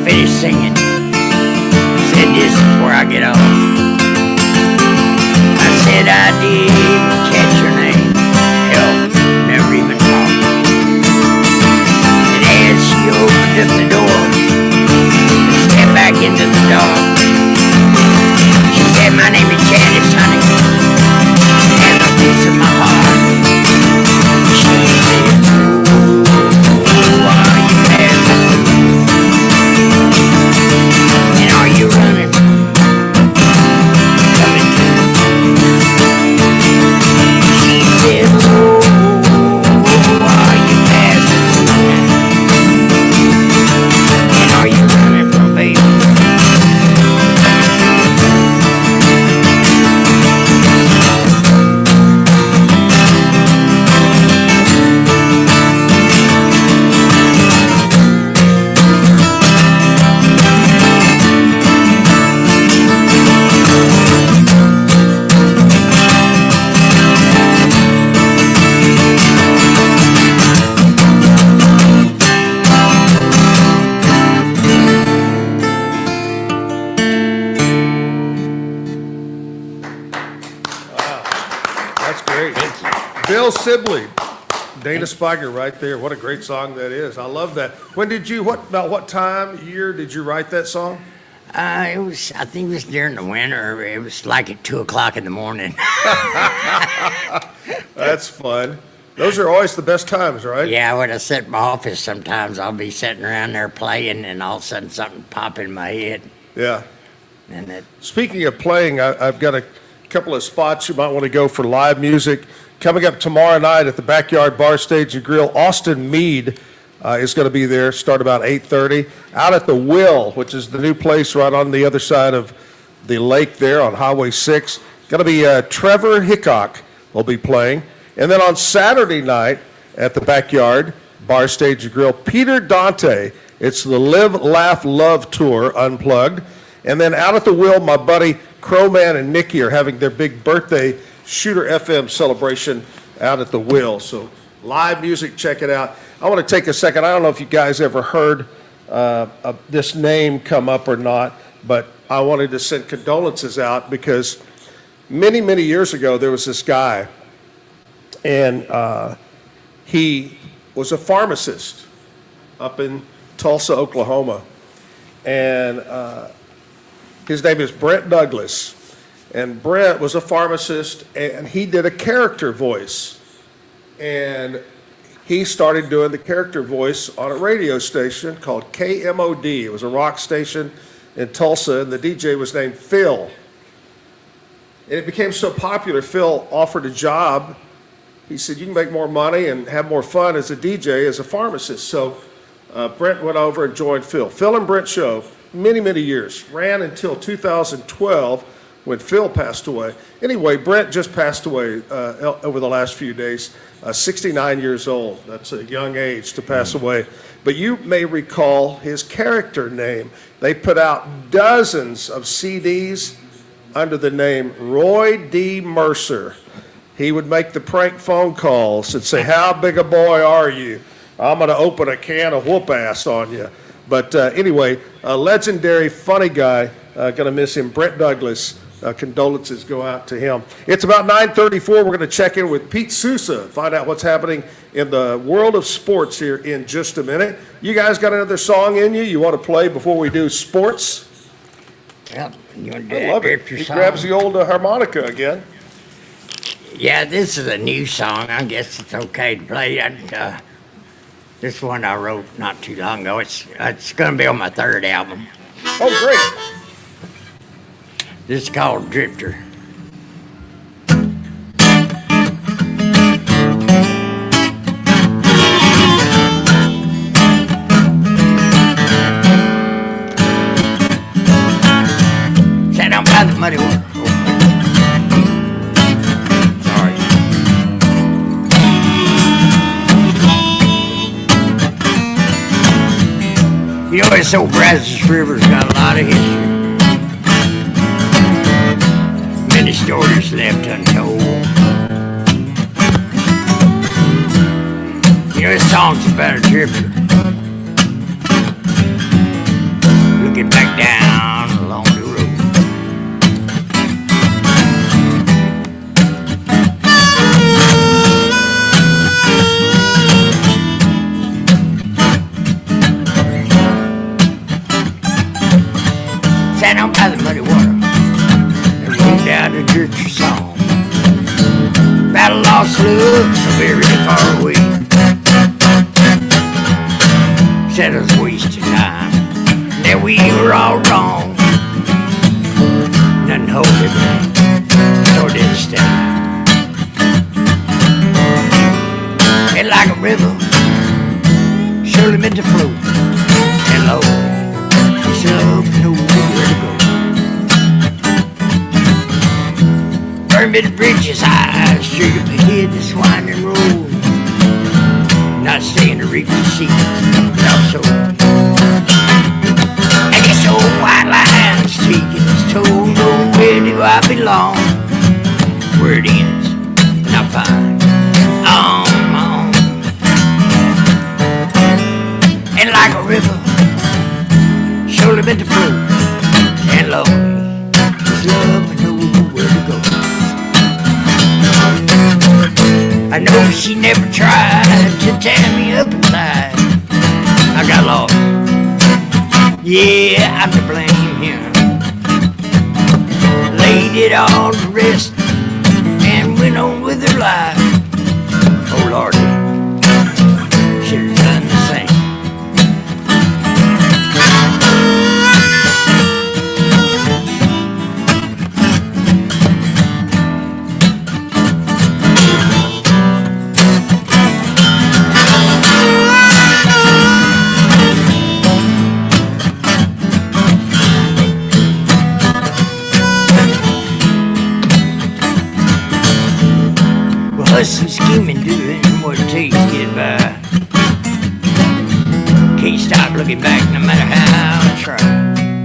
finished singing, said, "This is where I get off." I said, "I didn't catch your name, hell, never even talked." And as she opened up the door and stepped back into the dark, she said, "My name is Janice, honey, and a piece of my heart." She said, "Oh, are you passing through? And are you running? Coming to?" She said, "Oh, are you passing through? And are you running from baby?" That's great. Bill Sibley, Dana Spiger right there. What a great song that is. I love that. When did you, about what time, year did you write that song? I think it was during the winter. It was like at 2 o'clock in the morning. That's fun. Those are always the best times, right? Yeah, when I sit in my office, sometimes I'll be sitting around there playing, and all of a sudden something pop in my head. Yeah. And it, Speaking of playing, I've got a couple of spots you might want to go for live music. Coming up tomorrow night at the Backyard Bar Stage and Grill, Austin Mead is going to be there, start about 8:30. Out at the Will, which is the new place right on the other side of the lake there on Highway 6. Going to be Trevor Hickok will be playing. And then on Saturday night at the Backyard Bar Stage and Grill, Peter Dante. It's the Live, Laugh, Love Tour Unplugged. And then out at the Will, my buddy Crowman and Nikki are having their big birthday Shooter FM celebration out at the Will. So live music, check it out. I want to take a second. I don't know if you guys ever heard this name come up or not, but I wanted to send condolences out because many, many years ago there was this guy, and he was a pharmacist up in Tulsa, Oklahoma. And his name is Brent Douglas. And Brent was a pharmacist, and he did a character voice. And he started doing the character voice on a radio station called KMOD. It was a rock station in Tulsa, and the DJ was named Phil. And it became so popular, Phil offered a job. He said, you can make more money and have more fun as a DJ, as a pharmacist. So Brent went over and joined Phil. Phil and Brent show, many, many years, ran until 2012 when Phil passed away. Anyway, Brent just passed away over the last few days, 69 years old. That's a young age to pass away. But you may recall his character name. They put out dozens of CDs under the name Roy D. Mercer. He would make the prank phone calls and say, how big a boy are you? I'm going to open a can of whoop ass on you. But anyway, a legendary, funny guy. Going to miss him. Brent Douglas. Condolences go out to him. It's about 9:34. We're going to check in with Pete Sousa, find out what's happening in the world of sports here in just a minute. You guys got another song in you want to play before we do sports? Yep. You want to do I love it. He grabs the old harmonica again. Yeah, this is a new song. I guess it's okay to play. This one I wrote not too long ago. It's going to be on my third album. Oh, great. This is called Drifter. Sat down by the muddy water. Sorry. You know, this old Brazos River's got a lot of history. Many stories left untold. You know, this song's about a drifter. looking back down along the road. Sat down by the muddy water and wrote down a church song about a lost love so very far away. Said us wasting time, that we were all wrong. Nothing holy, so didn't stand. And like a river, surely meant to flow. And Lord, this love knows where to go. Burn the bridges high, straight up ahead, this winding road. Not staying to reach the sea, but also. And this old white line's taking its toll. Nowhere do I belong. Where it ends, and I find on my own. And like a river, surely meant to flow. And lonely, this love knows where to go. I know she never tried to tear me up inside. I got lost. Yeah, I'm to blame here. Laid it all to rest and went on with her life. Oh Lordy, should have done the same. Hustling, scheming, doing what it takes to get by. Can't stop looking back no matter how I try.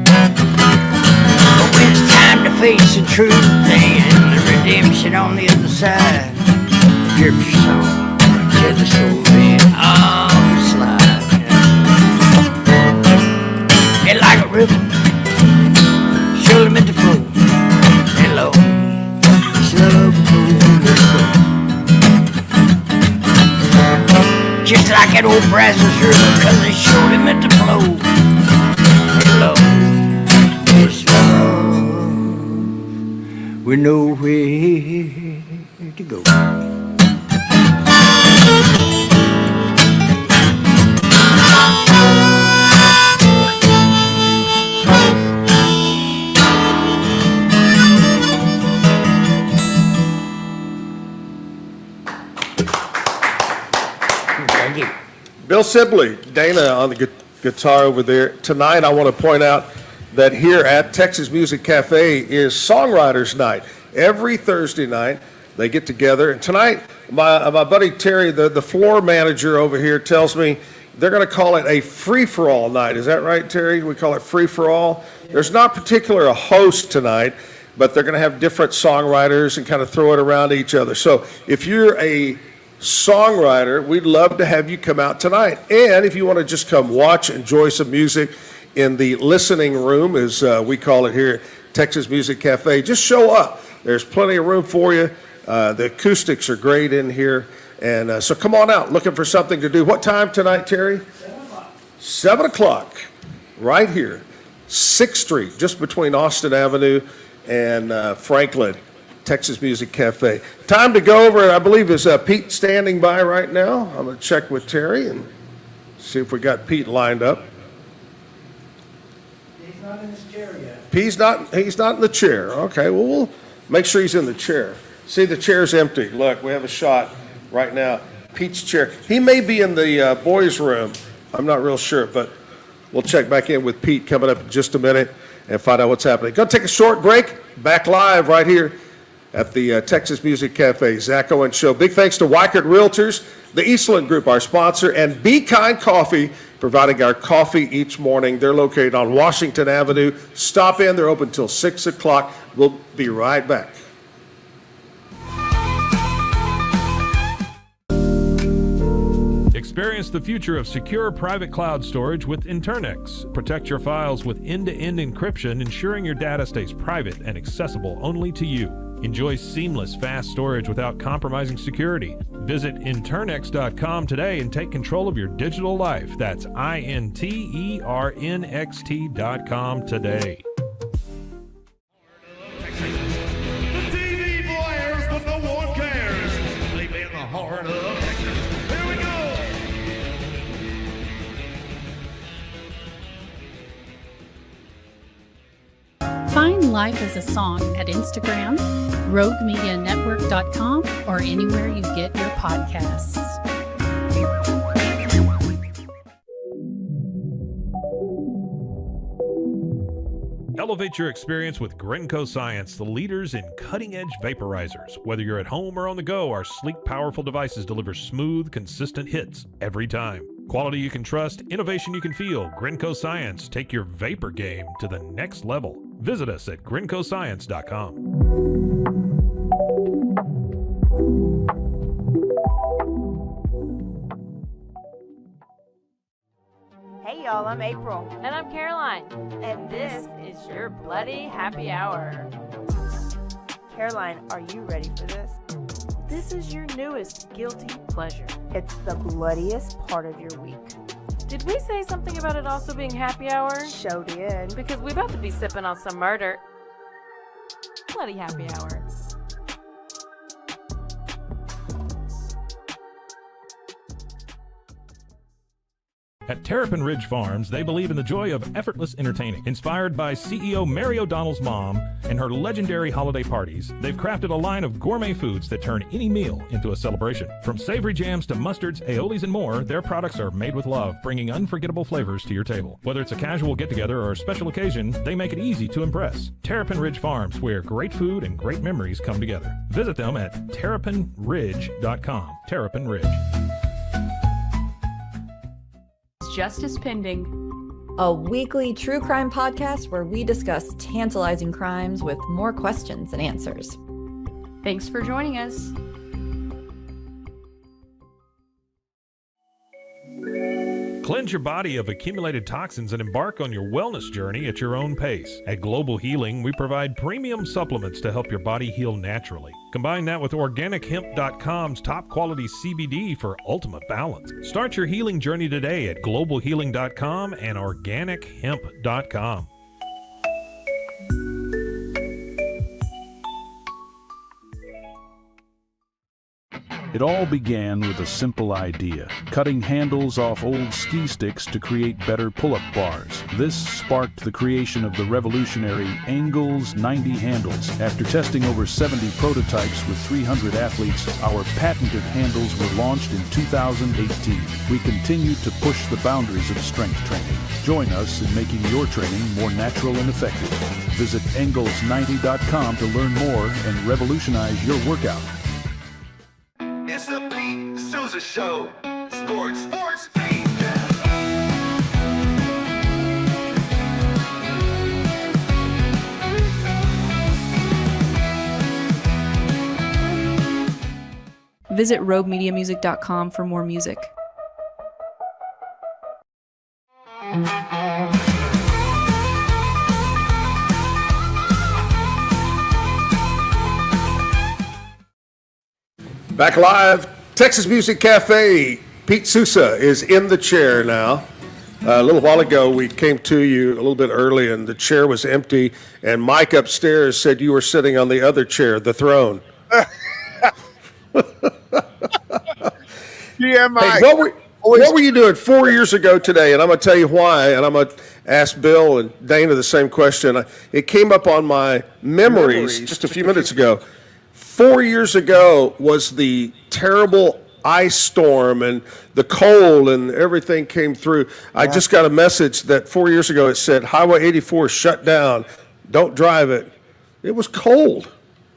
But when it's time to face the truth and the redemption on the other side, drip your song, tell the story of its life. And like a river, surely meant to flow. And Lord, this love will go. Just like that old Brazos River, cause it surely meant to flow. And love, this love, we know where to go. Bill Sibley, Dana on the guitar over there. Tonight, I want to point out that here at Texas Music Cafe is Songwriters Night. Every Thursday night, they get together. And tonight, my buddy Terry, the floor manager over here, tells me they're going to call it a free-for-all night. Is that right, Terry? We call it free-for-all? There's not particular a host tonight, but they're going to have different songwriters and kind of throw it around each other. So if you're a songwriter, we'd love to have you come out tonight. And if you want to just come watch, enjoy some music in the listening room, as we call it here at Texas Music Cafe, just show up. There's plenty of room for you. The acoustics are great in here. And so come on out, looking for something to do. What time tonight, Terry? 7 o'clock, right here, 6th Street, just between Austin Avenue and Franklin. Texas Music Cafe. Time to go over, I believe, is Pete standing by right now? I'm going to check with Terry and see if we got Pete lined up. He's not in his chair yet. He's not in the chair. Okay, well, we'll make sure he's in the chair. See, the chair's empty. Look, we have a shot right now. Pete's chair. He may be in the boys' room. I'm not real sure, but we'll check back in with Pete coming up in just a minute and find out what's happening. Going to take a short break. Back live right here at the Texas Music Cafe, Zack Owen Show. Big thanks to Weichert Realtors, the Eastland Group, our sponsor, and Be Kind Coffee, providing our coffee each morning. They're located on Washington Avenue. Stop in. They're open till 6 o'clock. We'll be right back. Experience the future of secure private cloud storage with Internix. Protect your files with end-to-end encryption, ensuring your data stays private and accessible only to you. Enjoy seamless, fast storage without compromising security. Visit Internix.com today and take control of your digital life. That's INTERNXT.com today. The TV blares, but no one cares. They be in the heart of Texas. Here we go. Find Life as a Song at Instagram, roguemedianetwork.com, or anywhere you get your podcasts. Elevate your experience with Grenco Science, the leaders in cutting-edge vaporizers. Whether you're at home or on the go, our sleek, powerful devices deliver smooth, consistent hits every time. Quality you can trust, innovation you can feel. Grenco Science, take your vapor game to the next level. Visit us at GrencoScience.com. Hey y'all, I'm April. And I'm Caroline. And this is your Bloody Happy Hour. Caroline, are you ready for this? This is your newest guilty pleasure. It's the bloodiest part of your week. Did we say something about it also being happy hour? Show did. Because we about to be sipping on some murder. Bloody happy hour. At Terrapin Ridge Farms, they believe in the joy of effortless entertaining. Inspired by CEO Mary O'Donnell's mom and her legendary holiday parties, they've crafted a line of gourmet foods that turn any meal into a celebration. From savory jams to mustards, aiolis, and more, their products are made with love, bringing unforgettable flavors to your table. Whether it's a casual get-together or a special occasion, they make it easy to impress. Terrapin Ridge Farms, where great food and great memories come together. Visit them at terrapinridge.com. Terrapin Ridge. Justice Pending, a weekly true crime podcast where we discuss tantalizing crimes with more questions than answers. Thanks for joining us. Cleanse your body of accumulated toxins and embark on your wellness journey at your own pace. At Global Healing, we provide premium supplements to help your body heal naturally. Combine that with OrganicHemp.com's top quality CBD for ultimate balance. Start your healing journey today at GlobalHealing.com and OrganicHemp.com. It all began with a simple idea, cutting handles off old ski sticks to create better pull-up bars. This sparked the creation of the revolutionary Engels 90 handles. After testing over 70 prototypes with 300 athletes, our patented handles were launched in 2018. We continue to push the boundaries of strength training. Join us in making your training more natural and effective. Visit Engels90.com to learn more and revolutionize your workout. It's the Pete Souza Show. Sports, Pete. Visit roguemediamusic.com for more music. Back live, Texas Music Cafe. Pete Sousa is in the chair now. A little while ago, we came to you a little bit early, and the chair was empty, and Mike upstairs said you were sitting on the other chair, the throne. Yeah, Mike. Hey, what were you doing 4 years ago today? And I'm going to tell you why, and I'm going to ask Bill and Dana the same question. It came up on my memories just a few minutes ago. 4 years ago was the terrible ice storm and the cold and everything came through. I just got a message that 4 years ago it said, Highway 84 shut down. Don't drive it. It was cold.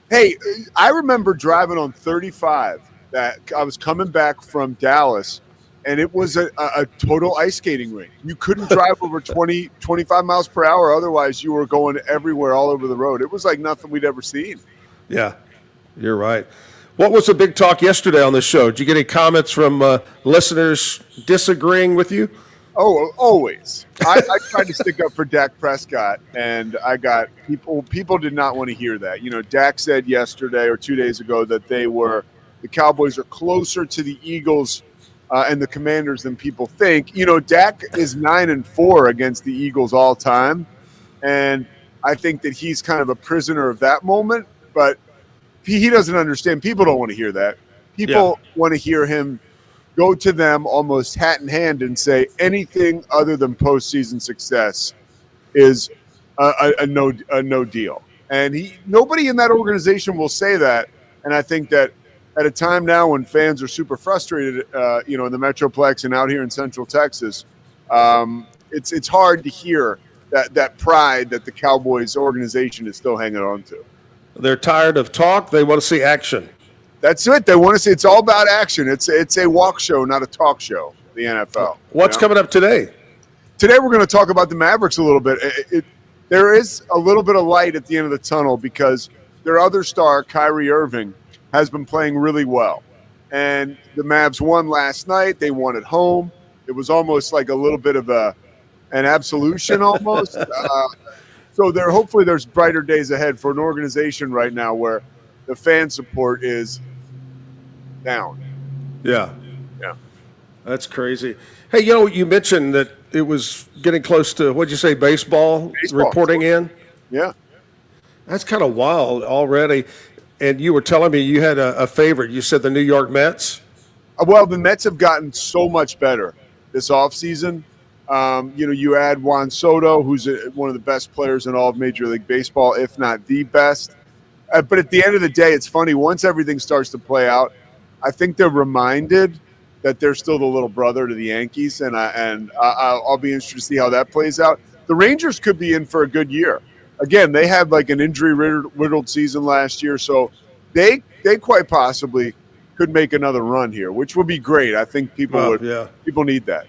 Hey, I remember driving on 35. That I was coming back from Dallas, and it was a total ice skating rink. You couldn't drive over 25 miles per hour. Otherwise, you were going everywhere all over the road. It was like nothing we'd ever seen. Yeah, you're right. What was the big talk yesterday on the show? Did you get any comments from listeners disagreeing with you? Oh, always. I tried to stick up for Dak Prescott, and I got people did not want to hear that. You know, Dak said yesterday or 2 days ago that the Cowboys are closer to the Eagles and the Commanders than people think. You know, Dak is 9-4 against the Eagles all time, and I think that he's kind of a prisoner of that moment, but he doesn't understand. People don't want to hear that. People want to hear him go to them almost hat in hand and say anything other than postseason success is a no deal. And nobody in that organization will say that. And I think that at a time now when fans are super frustrated, in the Metroplex and out here in Central Texas, it's hard to hear that pride that the Cowboys organization is still hanging on to. They're tired of talk. They want to see action. That's it. They want to see. It's all about action. It's a walk show, not a talk show. The NFL. What's coming up today? Today we're going to talk about the Mavericks a little bit. There is a little bit of light at the end of the tunnel because their other star, Kyrie Irving, has been playing really well, and the Mavs won last night. They won at home. It was almost like a little bit of an absolution, almost. So hopefully there's brighter days ahead for an organization right now where the fan support is down. Yeah. That's crazy. Hey, you mentioned that it was getting close to, what'd you say, baseball reporting in? Yeah. That's kind of wild already. And you were telling me you had a favorite. You said the New York Mets? Well, the Mets have gotten so much better this offseason. You add Juan Soto, who's one of the best players in all of Major League Baseball, if not the best. But at the end of the day, it's funny. Once everything starts to play out, I think they're reminded that they're still the little brother to the Yankees, and I'll be interested to see how that plays out. The Rangers could be in for a good year. Again, they had like an injury-riddled season last year, so they quite possibly could make another run here, which would be great. I think people need that.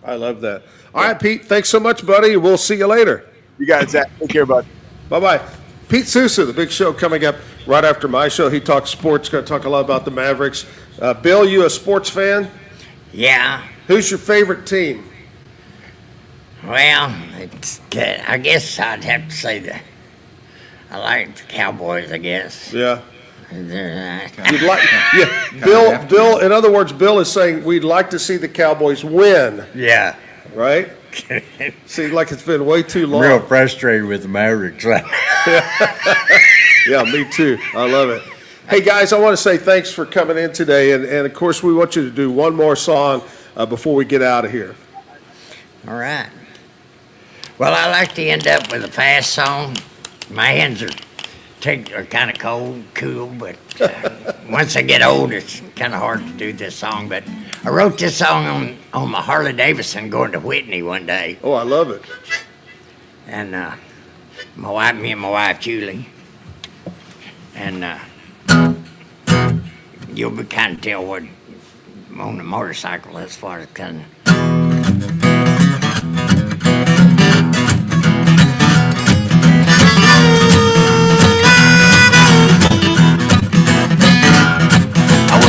I love that. All right, Pete, thanks so much, buddy. We'll see you later. You got it, Zach. Take care, bud. Bye-bye. Pete Sousa, the big show coming up right after my show. He talks sports, going to talk a lot about the Mavericks. Bill, you a sports fan? Yeah. Who's your favorite team? Well, I guess I'd have to say I like the Cowboys, I guess. Yeah. Bill, in other words, Bill is saying we'd like to see the Cowboys win. Yeah. Right? Seems like it's been way too long. Real frustrated with the Mavericks. Yeah, me too. I love it. Hey, guys, I want to say thanks for coming in today. And of course, we want you to do one more song before we get out of here. All right. Well, I like to end up with a fast song. My hands are kind of cool, but once I get old, it's kind of hard to do this song. But I wrote this song on my Harley Davidson going to Whitney one day. Oh, I love it. And me and my wife, Julie. And you'll be kind of tell what on the motorcycle as far as kind of.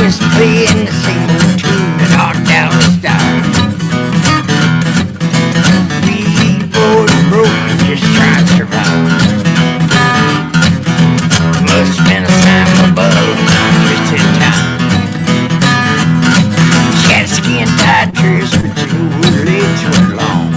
Was playing the same old tune that our Dallas died. We both broke just trying to survive. Must have been a sign above, just in time. She had skin tight dress, but her legs were long.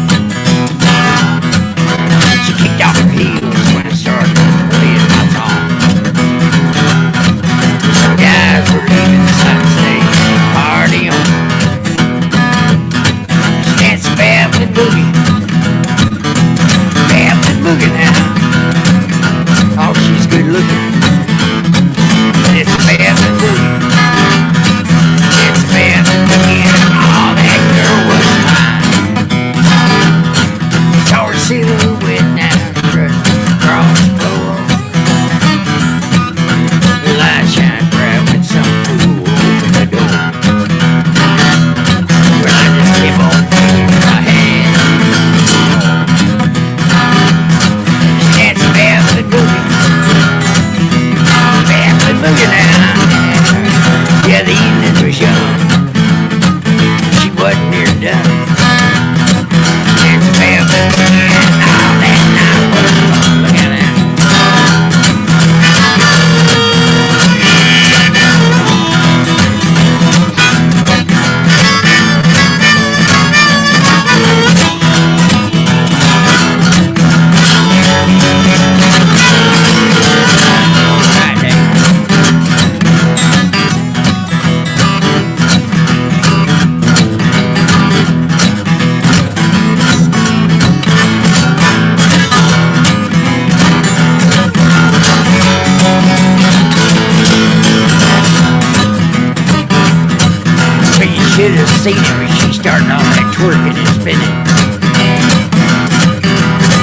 seen her when she started on that twerking and spinning.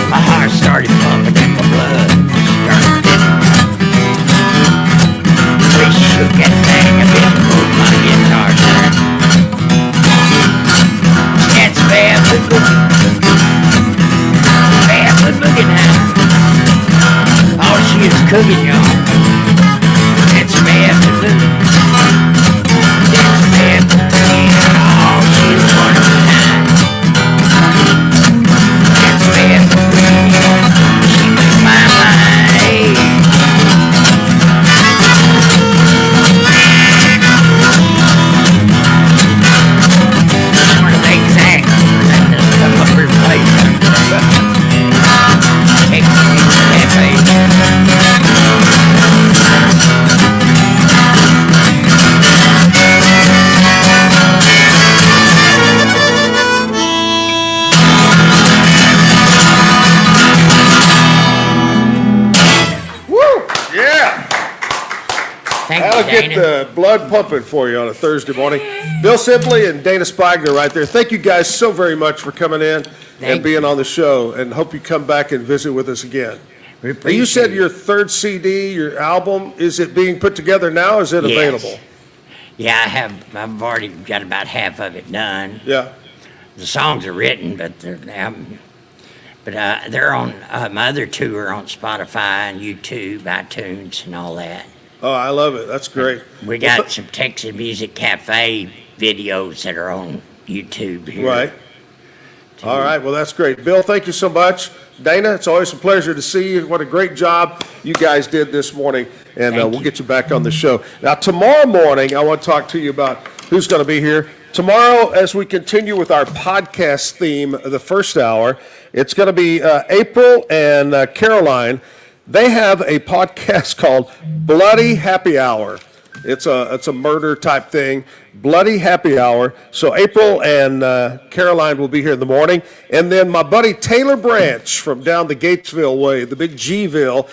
My heart started pumping and my blood started thinning. We shook that thing a bit and moved my guitar down. That's barefoot boogie. Barefoot boogie now. All she is cooking, y'all. That's barefoot boogie. That's barefoot boogie. All she is one of a kind. That's barefoot boogie. She blew my mind. Hey. I want to thank Zack for come up here and play. That'll get the blood pumping for you on a Thursday morning. Bill Sibley and Dana Spigner right there. Thank you guys so very much for coming in and being on the show, and hope you come back and visit with us again. Now, you said your third CD, your album, is it being put together now? Is it available? Yeah, I've already got about half of it done. Yeah. The songs are written, but they're on, my other two are on Spotify and YouTube, iTunes, and all that. Oh, I love it. That's great. We got some Texas Music Cafe videos that are on YouTube here. Right. All right. Well, that's great. Bill, thank you so much. Dana, it's always a pleasure to see you. What a great job you guys did this morning. And we'll get you back on the show. Now, tomorrow morning, I want to talk to you about who's going to be here. Tomorrow, as we continue with our podcast theme, the first hour, it's going to be April and Caroline. They have a podcast called Bloody Happy Hour. It's a murder type thing, Bloody Happy Hour. So April and Caroline will be here in the morning. And then my buddy Taylor Branch from down the Gatesville way, the big G-ville.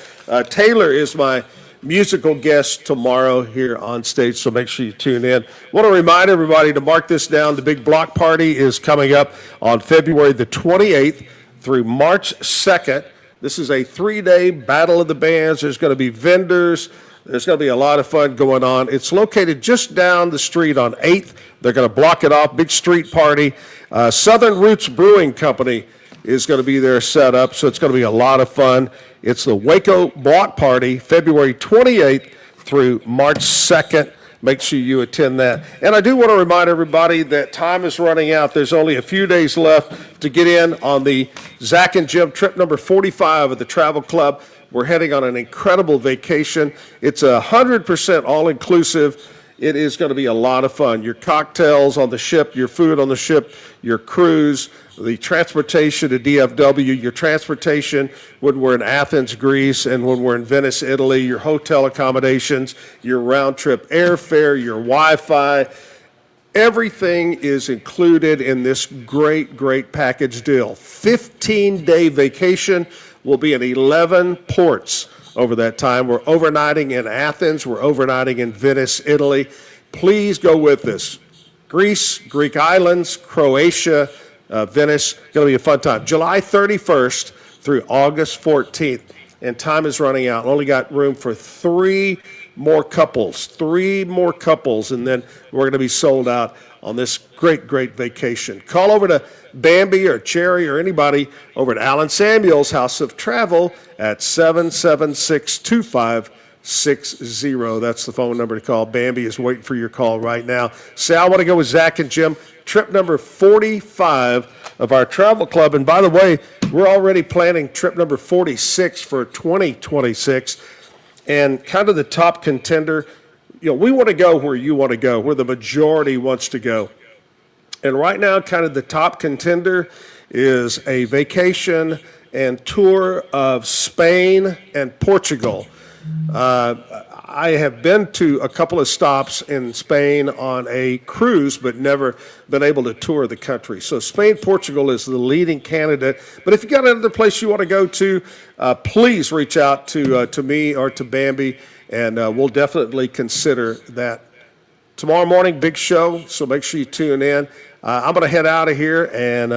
Taylor is my musical guest tomorrow here on stage, so make sure you tune in. Want to remind everybody to mark this down. The big block party is coming up on February the 28th through March 2nd. This is a 3-day battle of the bands. There's going to be vendors. There's going to be a lot of fun going on. It's located just down the street on 8th. They're going to block it off, big street party. Southern Roots Brewing Company is going to be there set up, so it's going to be a lot of fun. It's the Waco Block Party, February 28th through March 2nd. Make sure you attend that. And I do want to remind everybody that time is running out. There's only a few days left to get in on the Zack and Jim trip number 45 of the Travel Club. We're heading on an incredible vacation. It's 100% all-inclusive. It is going to be a lot of fun. Your cocktails on the ship, your food on the ship, your cruise, the transportation to DFW, your transportation when we're in Athens, Greece, and when we're in Venice, Italy, your hotel accommodations, your round-trip airfare, your Wi-Fi. Everything is included in this great, great package deal. 15-day vacation. Will be in 11 ports over that time. We're overnighting in Athens. We're overnighting in Venice, Italy. Please go with us. Greece, Greek islands, Croatia, Venice. Going to be a fun time. July 31st through August 14th. And time is running out. Only got room for 3 more couples. 3 more couples. And then we're going to be sold out on this great, great vacation. Call over to Bambi or Cherry or anybody over at Alan Samuel's House of Travel at 776-2560. That's the phone number to call. Bambi is waiting for your call right now. Say, I want to go with Zack and Jim. Trip number 45 of our travel club. And by the way, we're already planning trip number 46 for 2026. And kind of the top contender, we want to go where you want to go, where the majority wants to go. And right now, kind of the top contender is a vacation and tour of Spain and Portugal. I have been to a couple of stops in Spain on a cruise, but never been able to tour the country. So Spain, Portugal is the leading candidate. But if you got another place you want to go to, please reach out to me or to Bambi, and we'll definitely consider that Tomorrow morning, big show, so make sure you tune in. I'm going to head out of here and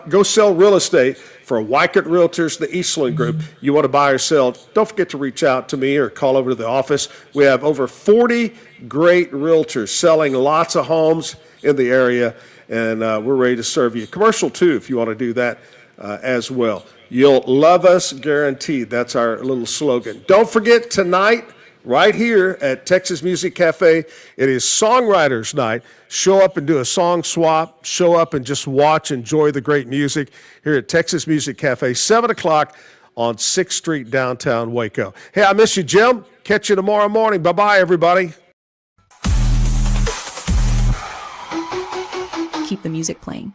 go sell real estate for Wycott Realtors, the Eastland Group. You want to buy or sell, don't forget to reach out to me or call over to the office. We have over 40 great realtors selling lots of homes in the area, and we're ready to serve you. Commercial, too, if you want to do that as well. You'll love us, guaranteed. That's our little slogan. Don't forget tonight, right here at Texas Music Cafe, it is Songwriters Night. Show up and do a song swap. Show up and just watch, enjoy the great music here at Texas Music Cafe, 7 o'clock on 6th Street, downtown Waco. Hey, I miss you, Jim. Catch you tomorrow morning. Bye-bye, everybody. Keep the music playing.